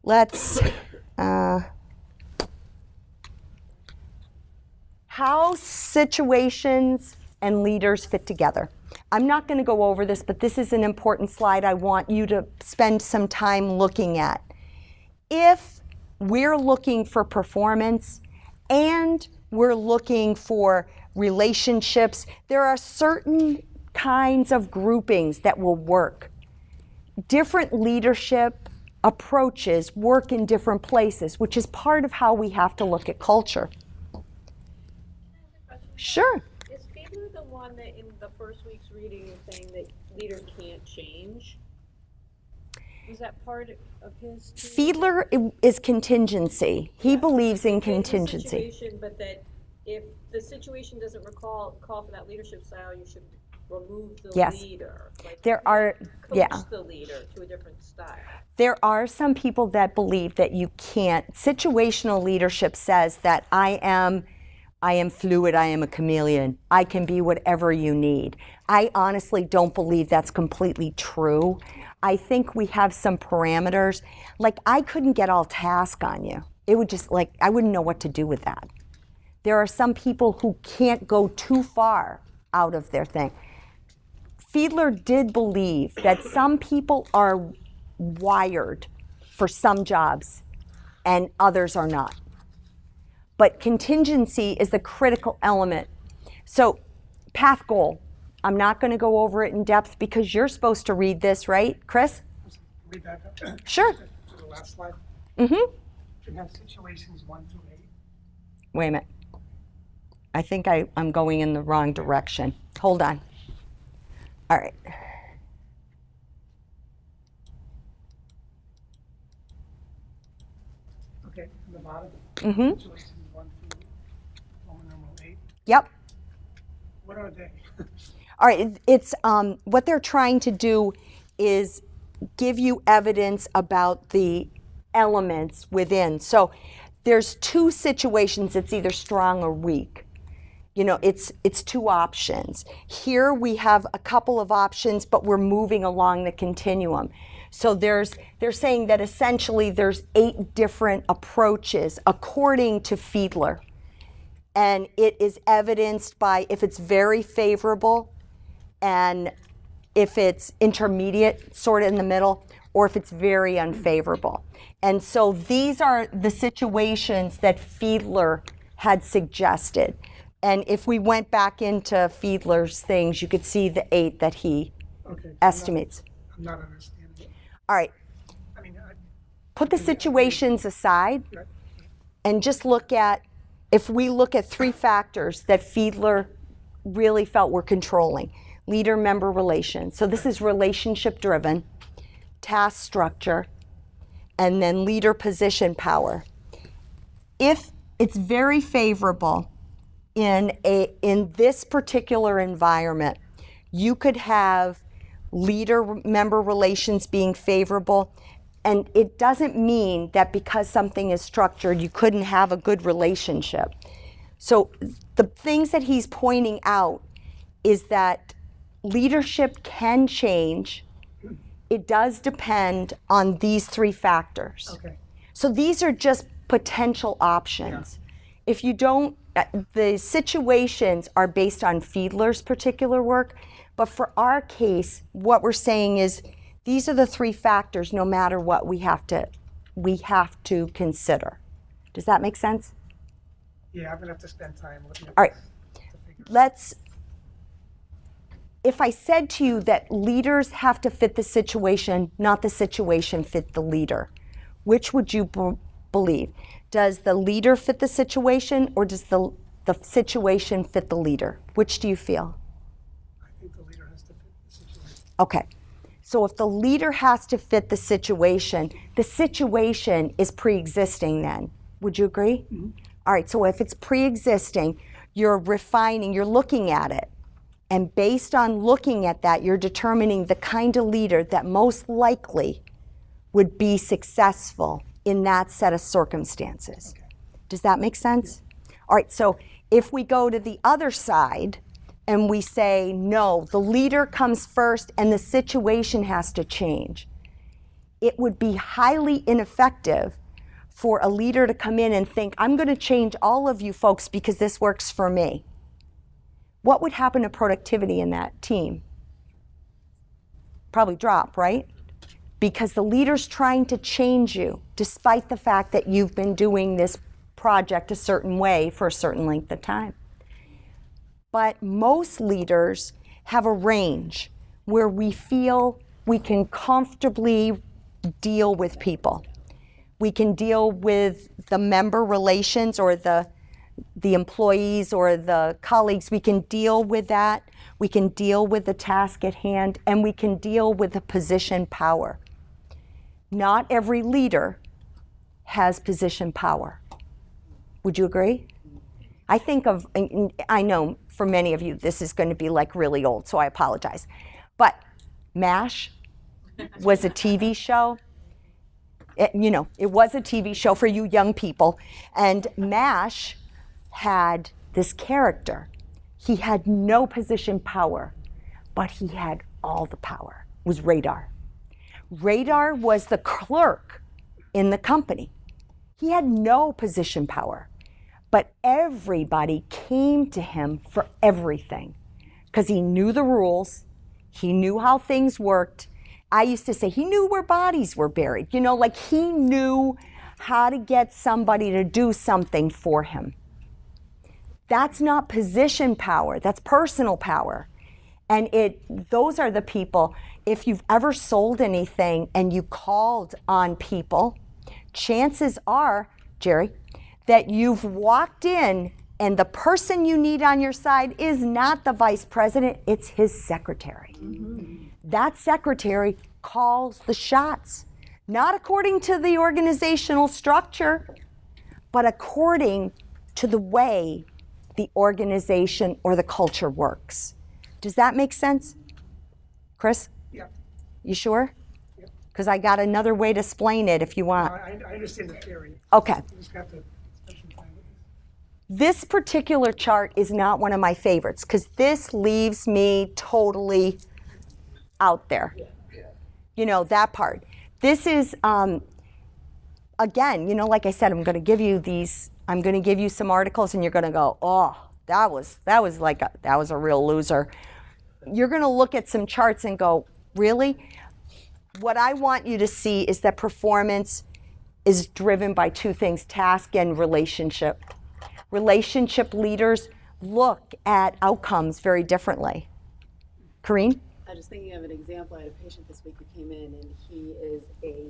let's, how situations and leaders fit together. I'm not going to go over this, but this is an important slide I want you to spend some time looking at. If we're looking for performance and we're looking for relationships, there are certain kinds of groupings that will work. Different leadership approaches work in different places, which is part of how we have to look at culture. Sure. Is Fiedler the one that in the first week's reading is saying that leaders can't change? Is that part of his too? Fiedler is contingency. He believes in In the contingency. situation, but that if the situation doesn't call for that leadership style, you should remove the Yes. leader. Like, There are, coach the leader to a different style. There are some people that believe that you can't. Situational leadership says that I am fluid, I am a chameleon. I can be whatever you need. I honestly don't believe that's completely true. I think we have some parameters. Like, I couldn't get all task on you. It would just, like, I wouldn't know what to do with that. There are some people who can't go too far out of their thing. Fiedler did believe that some people are wired for some jobs and others are not. But contingency is the critical element. So, path goal. I'm not going to go over it in depth because you're supposed to read this, right, Chris? Read back up. Sure. To the last slide. Mm-hmm. You have situations 1 through 8. Wait a minute. I think I'm going in the wrong direction. Hold on. All right. Okay, from the bottom. Mm-hmm. Situations 1 through Roman numeral 8. Yep. What are they? All right, it's what they're trying to do is give you evidence about the elements within. So there's two situations, it's either strong or weak. You know, it's two options. Here we have a couple of options, but we're moving along the continuum. So they're saying that essentially there's 8 different approaches according to Fiedler. And it is evidenced by if it's very favorable and if it's intermediate, sort of in the middle, or if it's very unfavorable. And so these are the situations that Fiedler had suggested. And if we went back into Fiedler's things, you could see the 8 that he estimates. I'm not understanding it. All right, I mean, put the situations aside Right. and just look at, if we look at 3 factors that Fiedler really felt were controlling. Leader-member relations. So this is relationship-driven, task structure, and then leader position power. If it's very favorable in this particular environment, you could have leader-member relations being favorable, and it doesn't mean that because something is structured, you couldn't have a good relationship. So the things that he's pointing out is that leadership can change. It does depend on these 3 factors. Okay. So these are just potential options. If you don't, the situations are based on Fiedler's particular work, but for our case, what we're saying is these are the 3 factors no matter what we have to consider. Does that make sense? Yeah, I'm going to have to spend time looking at All right. this to figure it If I said to you that leaders have to fit the situation, not the situation fit the leader, which would you believe? Does the leader fit the situation, or does the situation fit the leader? Which do you feel? I think the leader has to fit the situation. Okay. So if the leader has to fit the situation is pre-existing then. Would you agree? Mm-hmm. All right, so if it's pre-existing, you're refining, you're looking at it. And based on looking at that, you're determining the kind of leader that most likely would be successful in that set of circumstances. Okay. Does that make sense? Yeah. All right, so if we go to the other side, and we say, no, the leader comes first and the situation has to change, it would be highly ineffective for a leader to come in and think, I'm going to change all of you folks because this works for me. What would happen to productivity in that team? Probably drop, right? Because the leader's trying to change you despite the fact that you've been doing this project a certain way for a certain length of time. But most leaders have a range where we feel we can comfortably deal with people. We can deal with the member relations or the employees or the colleagues. We can deal with that. We can deal with the task at hand, and we can deal with the position power. Not every leader has position power. Would you agree? I think of, I know for many of you this is going to be like really old, so I apologize. But MASH was a TV show. It was a TV show for you young people. And MASH had this character. He had no position power, but he had all the power. It was Radar. Radar was the clerk in the company. He had no position power, but everybody came to him for everything because he knew the rules, he knew how things worked. I used to say he knew where bodies were buried, like he knew how to get somebody to do something for him. That's not position power, that's personal power. And those are the people, if you've ever sold anything and you called on people, chances are, Jerry, that you've walked in and the person you need on your side is not the vice president, it's his secretary. Mm-hmm. That secretary calls the shots, not according to the organizational structure, but according to the way the organization or the culture works. Does that make sense? Chris? Yeah. You sure? Because I got another way to explain it if you want. I understand the theory. Okay. You just have to spend some time with it. This particular chart is not one of my favorites because this leaves me totally out there. That part. This is, again, like I said, I'm going to give you some articles and you're going to go, oh, that was a real loser. You're going to look at some charts and go, really? What I want you to see is that performance is driven by two things, task and relationship. Relationship leaders look at outcomes very differently. Corinne? I was thinking of an example. I had a patient this week who came in, and he is a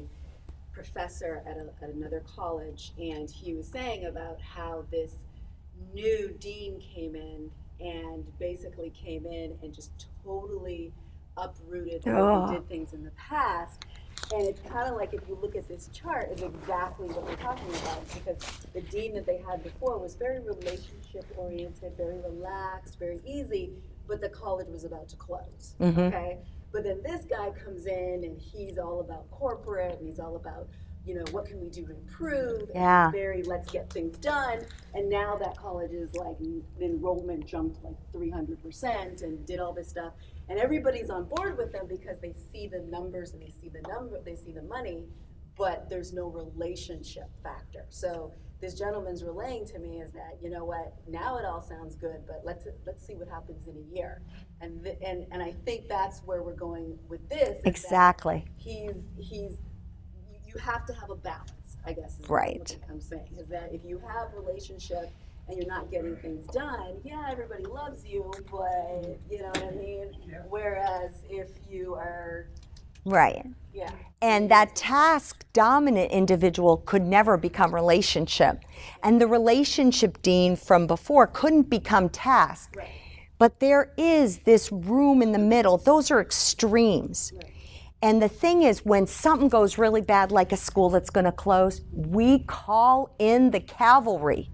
professor at another college, and he was saying about how this new dean came in and basically came in and just totally uprooted the way we did things in the past. And it's kind of like, if you look at this chart, is exactly what we're talking about, because the dean that they had before was very relationship oriented, very relaxed, very easy, but the college was about to close, okay? But then this guy comes in and he's all about corporate, and he's all about, what can we do to improve? Yeah. And very, let's get things done. And now that college is like, enrollment jumped like 300% and did all this stuff. And everybody's on board with them because they see the numbers and they see the money, but there's no relationship factor. So this gentleman's relaying to me is that, now it all sounds good, but let's see what happens in a year. And I think that's where we're going with this. Exactly. You have to have a balance, I guess, is right. what I'm saying, is that if you have relationship and you're not getting things done, yeah, everybody loves you, but you know what I mean? Yeah. Whereas if you are... Right. Yeah. And that task dominant individual could never become relationship. And the relationship dean from before couldn't become task. Right. But there is this room in the middle. Those are extremes. Right. And the thing is, when something goes really bad, like a school that's going to close, we call in the cavalry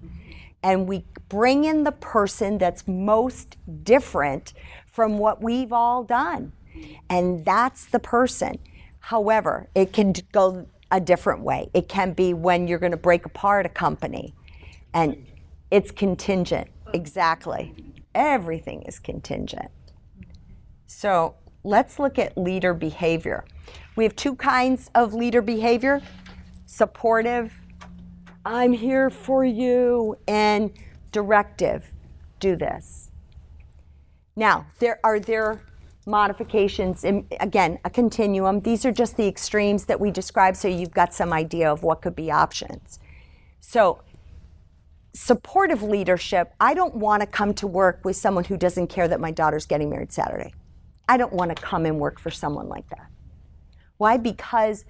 and we bring in the person that's most different from what we've all done. And that's the person. However, it can go a different way. It can be when you're going to break apart a company. And it's contingent. Exactly. Everything is contingent. So let's look at leader behavior. We have two kinds of leader behavior: supportive, I'm here for you, and directive, do this. Now, there are modifications, and again, a continuum. These are just the extremes that we described, so you've got some idea of what could be options. So, supportive leadership, I don't want to come to work with someone who doesn't care that my daughter's getting married Saturday. I don't want to come and work for someone like that. Why? Because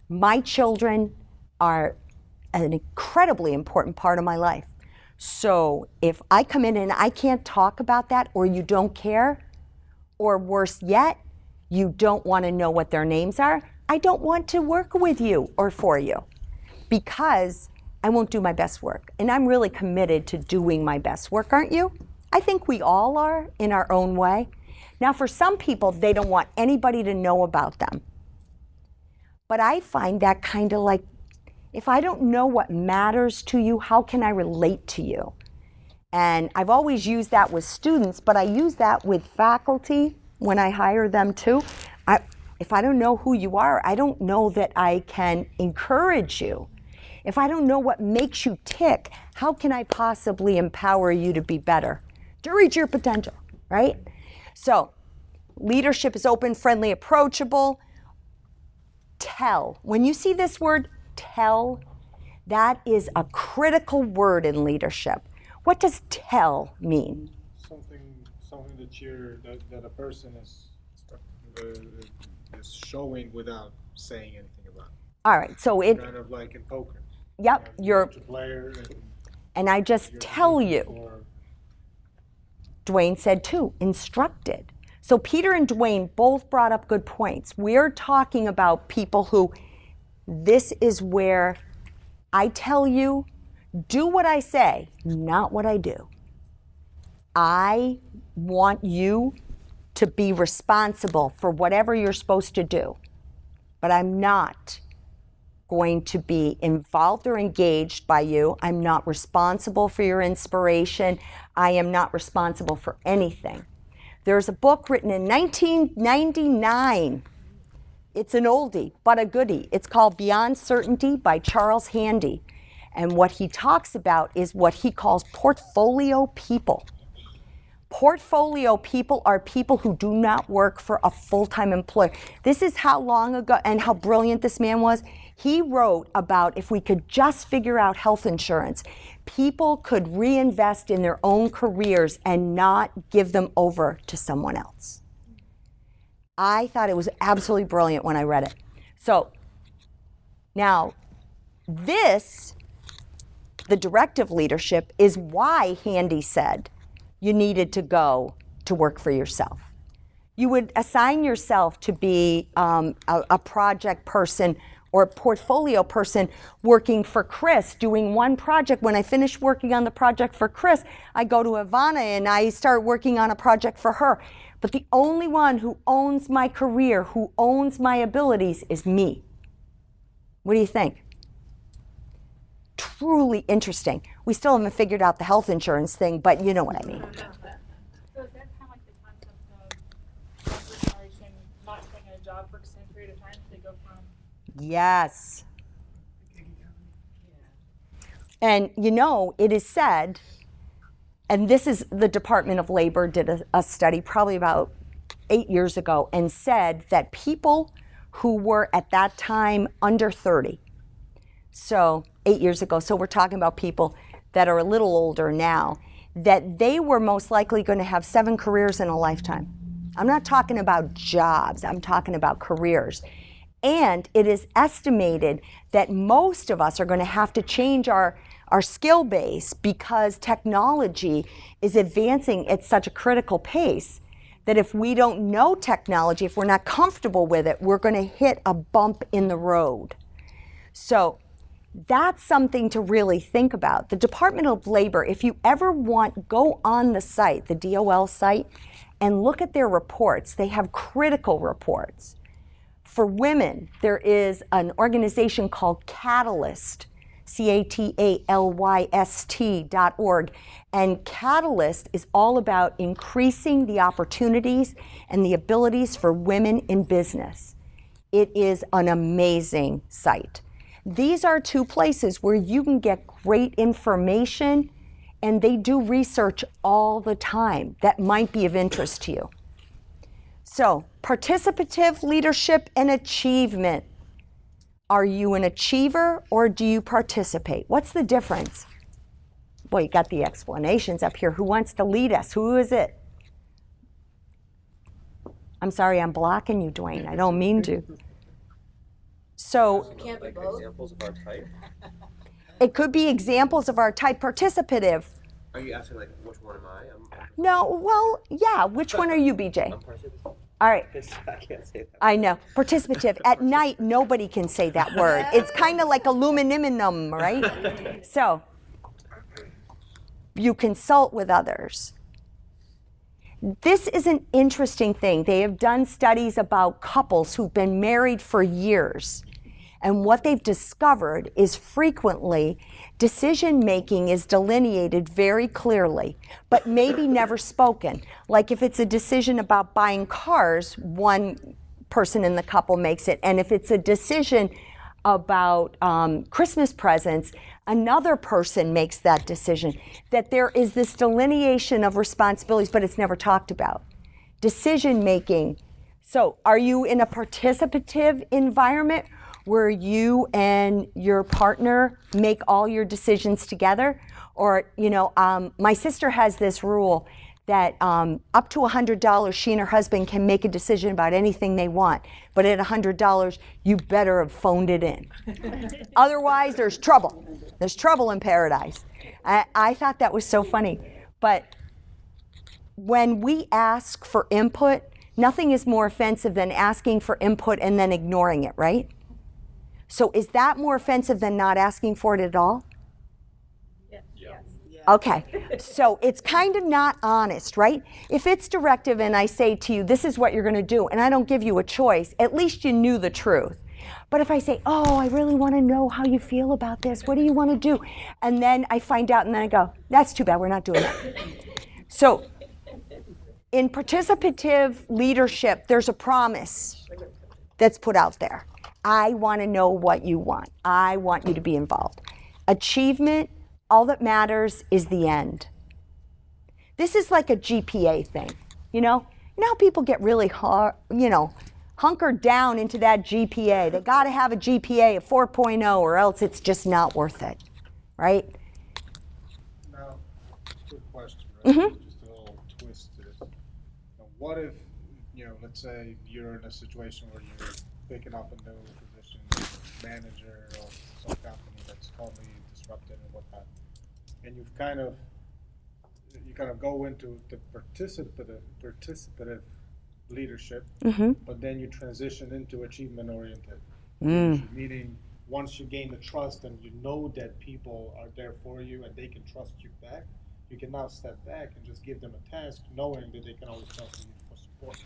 my children are an incredibly important part of my life. So if I come in and I can't talk about that, or you don't care, or worse yet, you don't want to know what their names are, I don't want to work with you or for you, because I won't do my best work. And I'm really committed to doing my best work, aren't you? I think we all are in our own way. Now, for some people, they don't want anybody to know about them. But I find that kind of like, if I don't know what matters to you, how can I relate to you? And I've always used that with students, but I use that with faculty when I hire them too. If I don't know who you are, I don't know that I can encourage you. If I don't know what makes you tick, how can I possibly empower you to be better, to reach your potential, right? So leadership is open, friendly, approachable. Tell. When you see this word, tell, that is a critical word in leadership. What does tell mean? Something that a person is showing without saying anything about it. All right, so it kind of like in poker. Yep, you're a player and I just tell you. Dwayne said too, instructed. So Peter and Dwayne both brought up good points. We're talking about people who, this is where I tell you, do what I say, not what I do. I want you to be responsible for whatever you're supposed to do, but I'm not going to be involved or engaged by you. I'm not responsible for your inspiration. I am not responsible for anything. There's a book written in 1999. It's an oldie, but a goodie. It's called Beyond Certainty by Charles Handy. And what he talks about is what he calls portfolio people. Portfolio people are people who do not work for a full-time employer. This is how long ago and how brilliant this man was. He wrote about if we could just figure out health insurance, people could reinvest in their own careers and not give them over to someone else. I thought it was absolutely brilliant when I read it. So now this, the directive leadership, is why Handy said you needed to go to work for yourself. You would assign yourself to be a project person or a portfolio person working for Chris, doing one project. When I finish working on the project for Chris, I go to Ivana and I start working on a project for her. But the only one who owns my career, who owns my abilities, is me. What do you think? Truly interesting. We still haven't figured out the health insurance thing, but you know what I mean. So is that kind of like the concept of younger generation not staying at a job for an extended period of time? They go from Yes. And you know, it is said, and this is the Department of Labor did a study probably about 8 years ago and said that people who were at that time under 30, so 8 years ago, so we're talking about people that are a little older now, that they were most likely going to have 7 careers in a lifetime. I'm not talking about jobs, I'm talking about careers. And it is estimated that most of us are going to have to change our skill base because technology is advancing at such a critical pace that if we don't know technology, if we're not comfortable with it, we're going to hit a bump in the road. So that's something to really think about. The Department of Labor, if you ever want, go on the site, the DOL site, and look at their reports. They have critical reports. For women, there is an organization called Catalyst, catalyst.org. And Catalyst is all about increasing the opportunities and the abilities for women in business. It is an amazing site. These are two places where you can get great information, and they do research all the time that might be of interest to you. So, participative leadership and achievement. Are you an achiever or do you participate? What's the difference? Well, you got the explanations up here. Who wants to lead us? Who is it? I'm sorry, I'm blocking you, Dwayne. I don't mean to. So, like examples of our type. it could be examples of our type. Participative. Are you asking like which one am I? No, well, yeah. Which one are you, BJ? I'm participative. All right. I can't say that. I know. Participative. At night, nobody can say that word. It's kind of like aluminum, right? So, you consult with others. This is an interesting thing. They have done studies about couples who've been married for years. And what they've discovered is frequently decision making is delineated very clearly, but maybe never spoken. Like if it's a decision about buying cars, one person in the couple makes it. And if it's a decision about Christmas presents, another person makes that decision. That there is this delineation of responsibilities, but it's never talked about. Decision making. So are you in a participative environment where you and your partner make all your decisions together? Or, my sister has this rule that up to $100, she and her husband can make a decision about anything they want. But at $100, you better have phoned it in. Otherwise, there's trouble. There's trouble in paradise. I thought that was so funny. But when we ask for input, nothing is more offensive than asking for input and then ignoring it, right? So is that more offensive than not asking for it at all? Okay, so it's kind of not honest, right? If it's directive and I say to you, this is what you're going to do, and I don't give you a choice, at least you knew the truth. But if I say, oh, I really want to know how you feel about this, what do you want to do? And then I find out and then I go, that's too bad, we're not doing that. So in participative leadership, there's a promise that's put out there. I want to know what you want. I want you to be involved. Achievement, all that matters is the end. This is like a GPA thing, you know how people get really hunkered down into that GPA. They got to have a GPA of 4.0 or else it's just not worth it, right? Now, good question, right? Mm-hmm. Just a little twist to this. Now, what if, let's say you're in a situation where you're picking up a new position, manager of some company that's totally disrupted and whatnot, and you kind of go into the participative leadership, Mm-hmm. but then you transition into achievement-oriented. Meaning, once you gain the trust and you know that people are there for you and they can trust you back, you can now step back and just give them a task, knowing that they can always count on you for support.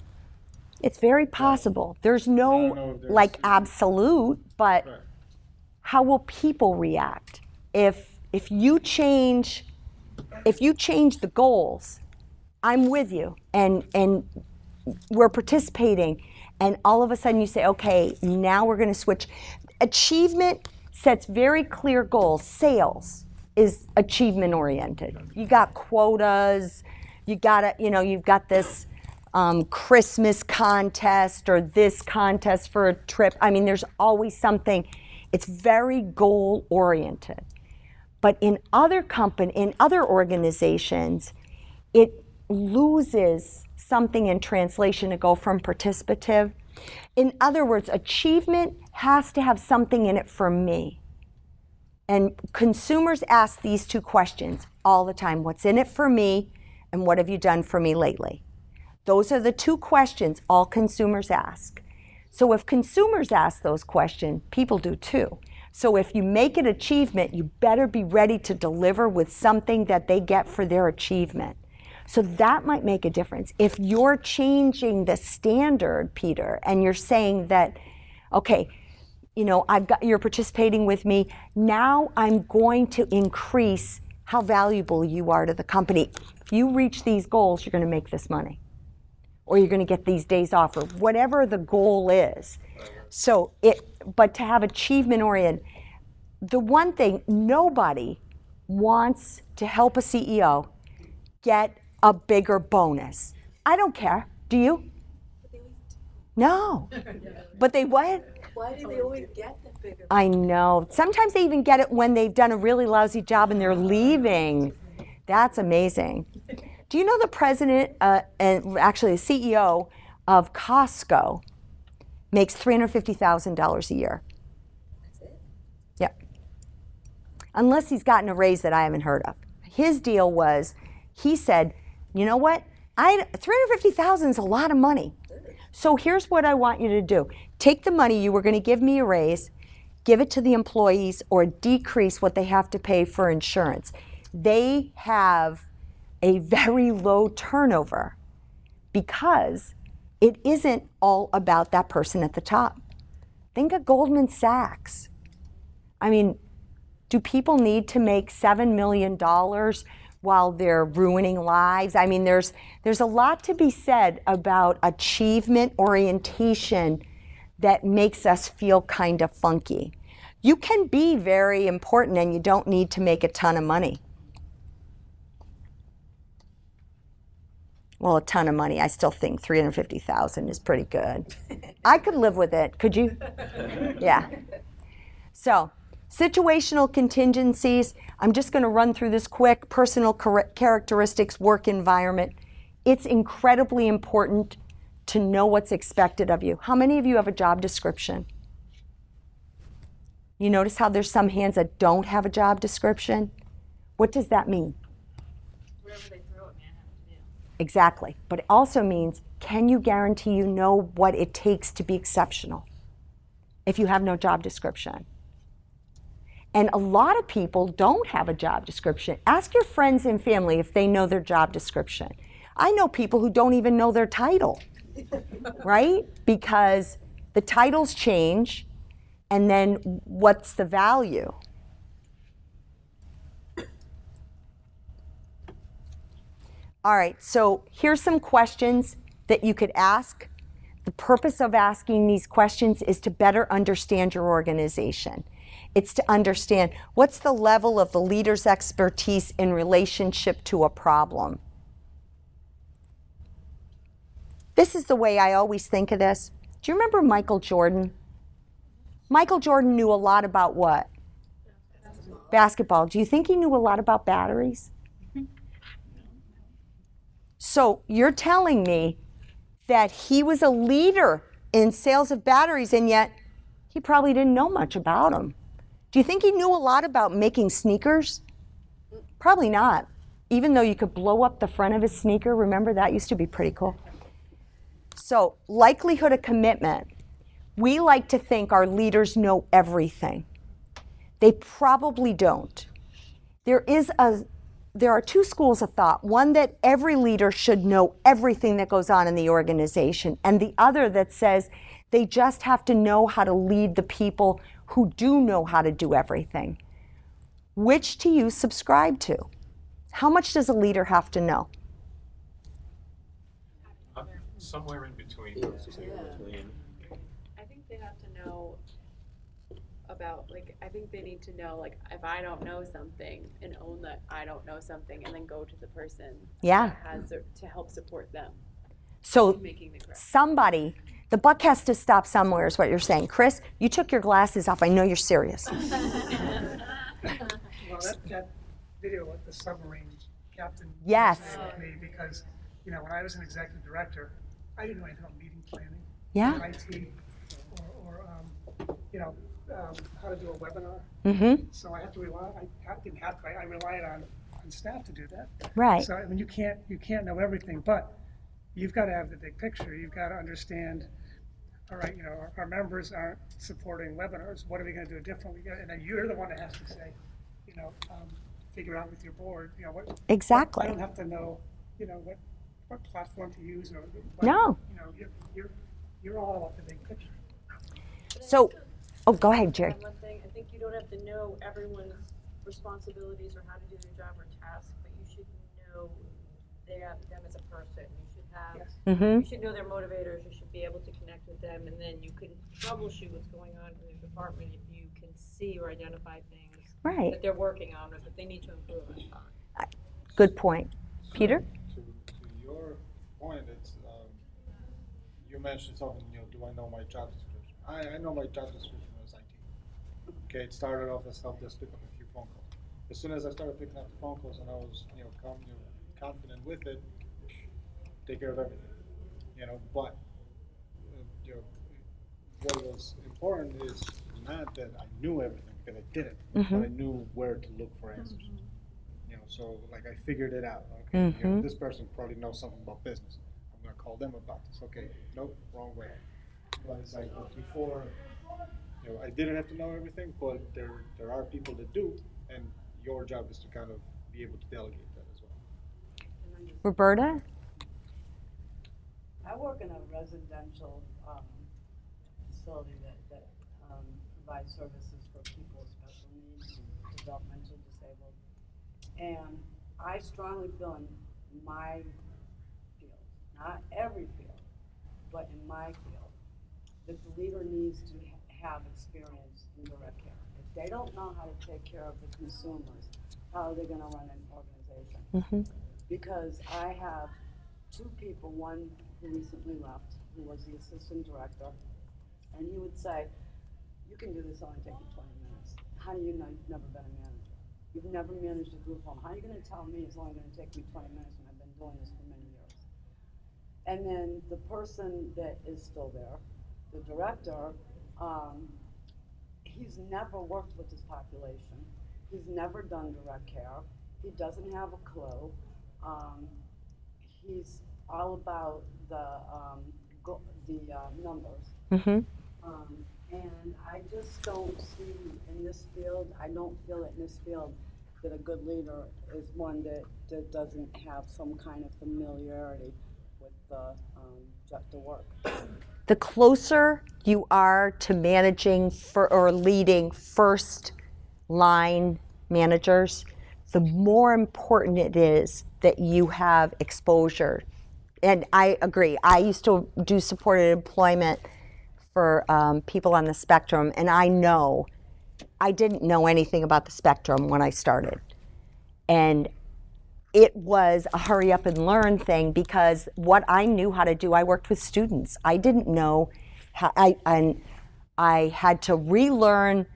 It's very possible. There's no absolute, but Right. how will people react if you change the goals? I'm with you, and we're participating, and all of a sudden you say, okay, now we're going to switch. Achievement sets very clear goals. Sales is achievement oriented. You got quotas. You've got this Christmas contest or this contest for a trip. I mean, there's always something. It's very goal oriented. But in other organizations, it loses something in translation to go from participative. In other words, achievement has to have something in it for me. And consumers ask these two questions all the time. What's in it for me, and what have you done for me lately? Those are the two questions all consumers ask. So if consumers ask those questions, people do too. So if you make it achievement, you better be ready to deliver with something that they get for their achievement. So that might make a difference. If you're changing the standard, Peter, and you're saying that, okay, you're participating with me. Now I'm going to increase how valuable you are to the company. If you reach these goals, you're going to make this money, or you're going to get these days off, or whatever the goal is. But to have achievement oriented, the one thing, nobody wants to help a CEO get a bigger bonus. I don't care. Do you? No. But they what? Why do they always get the bigger? I know. Sometimes they even get it when they've done a really lousy job and they're leaving. That's amazing. Do you know the president and actually the CEO of Costco makes $350,000 a year? That's it? Yep. Unless he's gotten a raise that I haven't heard of. His deal was, he said, you know what? $350,000 is a lot of money. So here's what I want you to do. Take the money you were going to give me a raise, give it to the employees, or decrease what they have to pay for insurance. They have a very low turnover because it isn't all about that person at the top. Think of Goldman Sachs. I mean, do people need to make $7 million while they're ruining lives? I mean, there's a lot to be said about achievement orientation that makes us feel kind of funky. You can be very important and you don't need to make a ton of money. Well, a ton of money. I still think $350,000 is pretty good. I could live with it. Could you? Yeah. So, situational contingencies. I'm just going to run through this quick. Personal characteristics, work environment. It's incredibly important to know what's expected of you. How many of you have a job description? You notice how there's some hands that don't have a job description? What does that mean? Whatever they throw at me, I have to do. Exactly. But it also means, can you guarantee you know what it takes to be exceptional if you have no job description? And a lot of people don't have a job description. Ask your friends and family if they know their job description. I know people who don't even know their title, right? Because the titles change, and then what's the value? All right, so here's some questions that you could ask. The purpose of asking these questions is to better understand your organization. It's to understand what's the level of the leader's expertise in relationship to a problem. This is the way I always think of this. Do you remember Michael Jordan? Michael Jordan knew a lot about what? Basketball. Do you think he knew a lot about batteries? So you're telling me that he was a leader in sales of batteries, and yet he probably didn't know much about them. Do you think he knew a lot about making sneakers? Probably not. Even though you could blow up the front of his sneaker, remember that used to be pretty cool. So, likelihood of commitment. We like to think our leaders know everything. They probably don't. There are two schools of thought. One that every leader should know everything that goes on in the organization, and the other that says they just have to know how to lead the people who do know how to do everything. Which do you subscribe to? How much does a leader have to know? Somewhere in between. I think they have to know about, like, I think they need to know, like, if I don't know something, and own that I don't know something, and then go to the person Yeah. that has to help support them So in making the correct. somebody, the buck has to stop somewhere is what you're saying. Chris, you took your glasses off. I know you're serious. Well, that video with the submarine captain. Yes. resonated with me because, when I was an executive director, I didn't know anything about meeting planning. Yeah. Or IT, or how to do a webinar. Mm-hmm. So I have to rely, I relied on staff to do that. Right. So, I mean, you can't know everything, but you've got to have the big picture. You've got to understand, all right, our members aren't supporting webinars. What are we going to do differently? And then you're the one that has to say, figure out with your board, what. Exactly. I don't have to know, what platform to use or. No. You're all about the big picture. So Oh, go ahead, Jerry. One thing, I think you don't have to know everyone's responsibilities or how to do their job or task, but you should know them as a person. You should have, Mm-hmm. you should know their motivators. You should be able to connect with them, and then you can troubleshoot what's going on in your department if you can see or identify things Right. that they're working on or that they need to improve on. Good point. Peter? To your point, it's, you mentioned something, do I know my job description? I know my job description as IT. Okay, it started off as help desk, pick up a few phone calls. As soon as I started picking up the phone calls and I was, confident with it, take care of everything. But what was important is not that I knew everything, because I didn't, but I knew where to look for answers. So like I figured it out. Okay, this person probably knows something about business. I'm gonna call them about this. Okay, nope, wrong way. But it's like before, I didn't have to know everything, but there are people that do, and your job is to kind of be able to delegate that as well. Roberta? I work in a residential facility that provides services for people with special needs, developmental disabled. And I strongly feel in my field, not every field, but in my field, that the leader needs to have experience in direct care. If they don't know how to take care of the consumers, how are they going to run an organization? Mm-hmm. Because I have two people, one who recently left, who was the assistant director, and he would say, you can do this, only take you 20 minutes. How do you know you've never been a manager? You've never managed a group home. How are you going to tell me it's only going to take me 20 minutes when I've been doing this for many years? And then the person that is still there, the director, he's never worked with this population. He's never done direct care. He doesn't have a clue. He's all about the numbers. Mm-hmm. And I just don't see in this field, I don't feel it in this field, that a good leader is one that doesn't have some kind of familiarity with the work. The closer you are to managing or leading first line managers, the more important it is that you have exposure. And I agree. I used to do supported employment for people on the spectrum, and I didn't know anything about the spectrum when I started. And it was a hurry up and learn thing, because what I knew how to do, I worked with students. I didn't know how, I had to relearn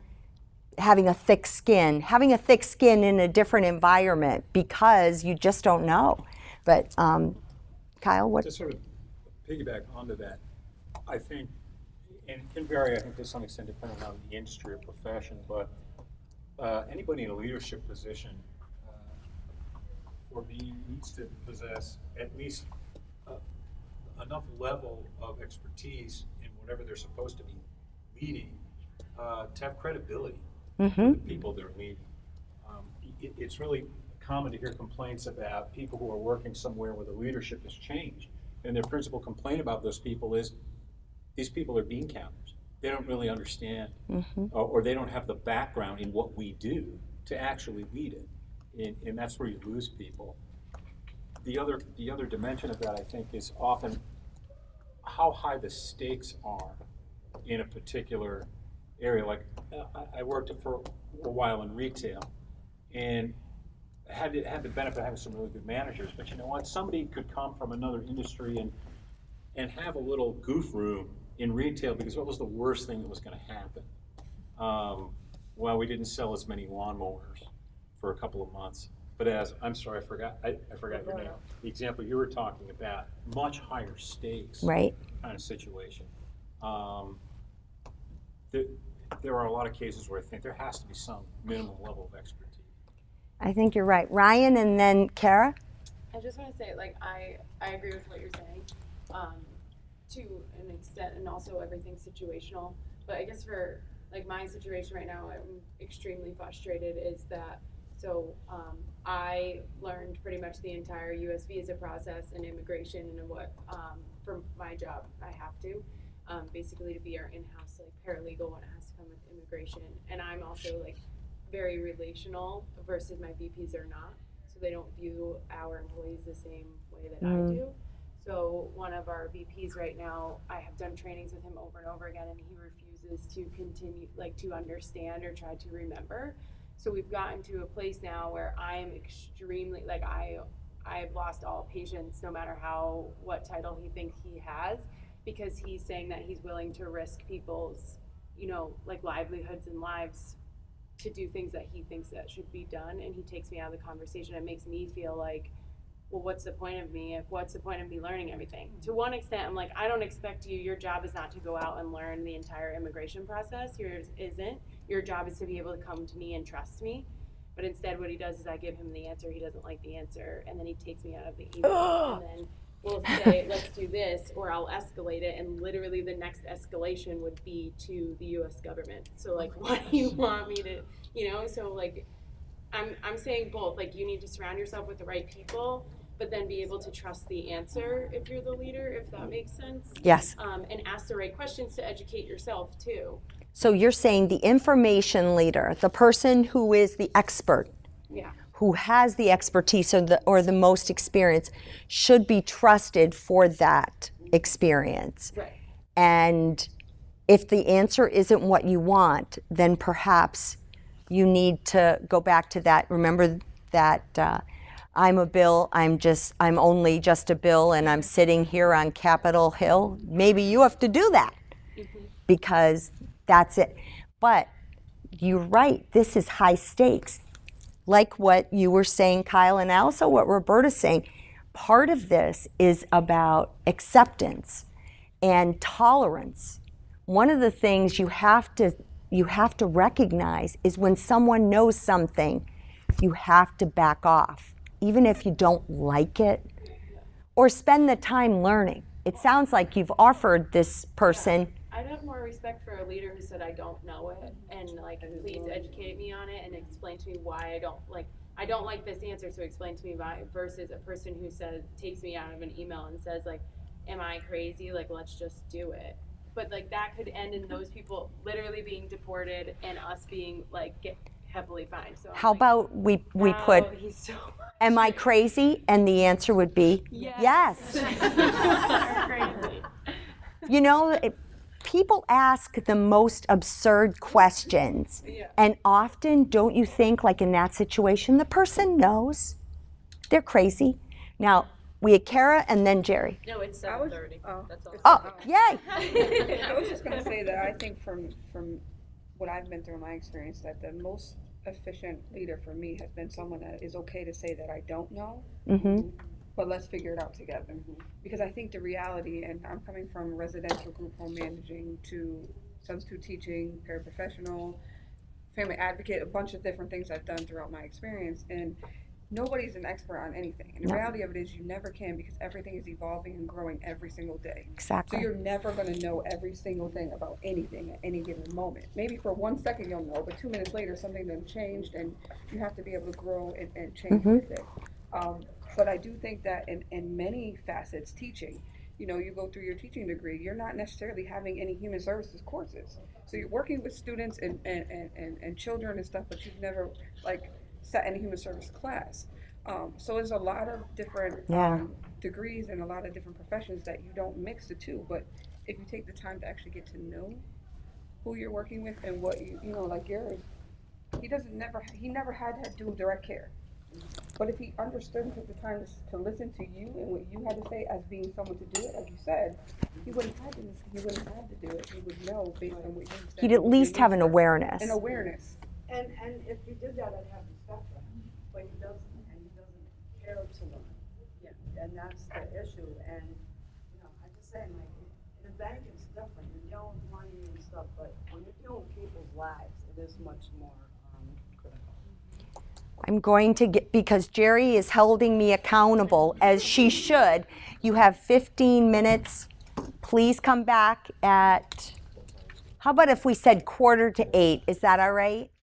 having a thick skin in a different environment, because you just don't know. But Kyle, what? To sort of piggyback onto that, I think, and it can vary, I think, to some extent, depending on the industry or profession, but anybody in a leadership position or me needs to possess at least enough level of expertise in whatever they're supposed to be leading to have credibility with the people they're leading. It's really common to hear complaints about people who are working somewhere where the leadership has changed, and their principal complaint about those people is these people are bean counters. They don't really understand, or they don't have the background in what we do to actually lead it. And that's where you lose people. The other dimension of that, I think, is often how high the stakes are in a particular area. Like I worked for a while in retail, and had the benefit of having some really good managers. But you know what? Somebody could come from another industry and have a little goof room in retail, because what was the worst thing that was going to happen? Well, we didn't sell as many lawnmowers for a couple of months. But I'm sorry, I forgot your name. The example you were talking about, much higher stakes, Right. kind of situation. There are a lot of cases where I think there has to be some minimum level of expertise. I think you're right. Ryan, and then Kara? I just want to say, like, I agree with what you're saying, to an extent, and also everything's situational. But I guess for, like, my situation right now, I'm extremely frustrated is that, I learned pretty much the entire U.S. visa process and immigration and what, for my job, I have to. basically to be our in-house like paralegal when it has to come with immigration. And I'm also like very relational versus my VPs are not, so they don't view our employees the same way that I do. So one of our VPs right now, I have done trainings with him over and over again, and he refuses to continue, like to understand or try to remember. So we've gotten to a place now where I am extremely, like I've lost all patience no matter what title he thinks he has, because he's saying that he's willing to risk people's, you know, like livelihoods and lives to do things that he thinks that should be done, and he takes me out of the conversation. It makes me feel like, well, what's the point of me? What's the point of me learning everything? To one extent, I'm like, I don't expect you, your job is not to go out and learn the entire immigration process. Yours isn't. Your job is to be able to come to me and trust me. But instead what he does is I give him the answer, he doesn't like the answer, and then he takes me out of the email. And then we'll say, let's do this, or I'll escalate it, and literally the next escalation would be to the US government. So like, what do you want me to, you know, so like, I'm saying both, like you need to surround yourself with the right people, but then be able to trust the answer if you're the leader, if that makes sense. Yes. And ask the right questions to educate yourself too. So you're saying the information leader, the person who is the expert, Yeah. who has the expertise or the most experience, should be trusted for that experience. Right. And if the answer isn't what you want, then perhaps you need to go back to that. Remember that I'm a bill, I'm only just a bill, and I'm sitting here on Capitol Hill. Maybe you have to do that because that's it. But you're right, this is high stakes. Like what you were saying, Kyle, and also what Roberta's saying, part of this is about acceptance and tolerance. One of the things you have to recognize is when someone knows something, you have to back off, even if you don't like it, or spend the time learning. It sounds like you've offered this person. I'd have more respect for a leader who said I don't know it, and like please educate me on it and explain to me why I don't like this answer, so explain to me why, versus a person who takes me out of an email and says like, am I crazy? Like, let's just do it. But like that could end in those people literally being deported and us being like heavily fined. So How about we put, he's so am I crazy? And the answer would be yes. crazy. You know, people ask the most absurd questions. And often, don't you think, like in that situation, the person knows they're crazy? Now, we had Kara and then Jerry. No, it's 7:30. That's all. Oh, yay! I was just going to say that I think from what I've been through in my experience, that the most efficient leader for me has been someone that is okay to say that I don't know, but let's figure it out together. Because I think the reality, and I'm coming from residential group home managing to substitute teaching, paraprofessional, family advocate, a bunch of different things I've done throughout my experience, and nobody's an expert on anything. And the reality of it is you never can, because everything is evolving and growing every single day. Exactly. So you're never going to know every single thing about anything at any given moment. Maybe for 1 second you'll know, but 2 minutes later something done changed, and you have to be able to grow and change with it. But I do think that in many facets, teaching, you know, you go through your teaching degree, you're not necessarily having any human services courses. So you're working with students and children and stuff, but you've never like sat in a human service class. So there's a lot of different degrees and a lot of different professions that you don't mix the two. But if you take the time to actually get to know who you're working with and what you know, like Gary, he never had to do direct care. But if he understood and took the time to listen to you and what you had to say as being someone to do it, like you said, he wouldn't have to do it. He would know based on what you said. He'd at least have an awareness. An awareness. And if you did that, I'd have respect for him, but he doesn't, and he doesn't care to learn. Yeah. And that's the issue, and, you know, I'm just saying, like, in a bank, it's different, you're dealing with money and stuff, but when you're dealing with people's lives, it is much more critical. I'm going to get, because Jerry is holding me accountable, as she should. You have 15 minutes. Please come back at, how about if we said 7:45? Is that all right?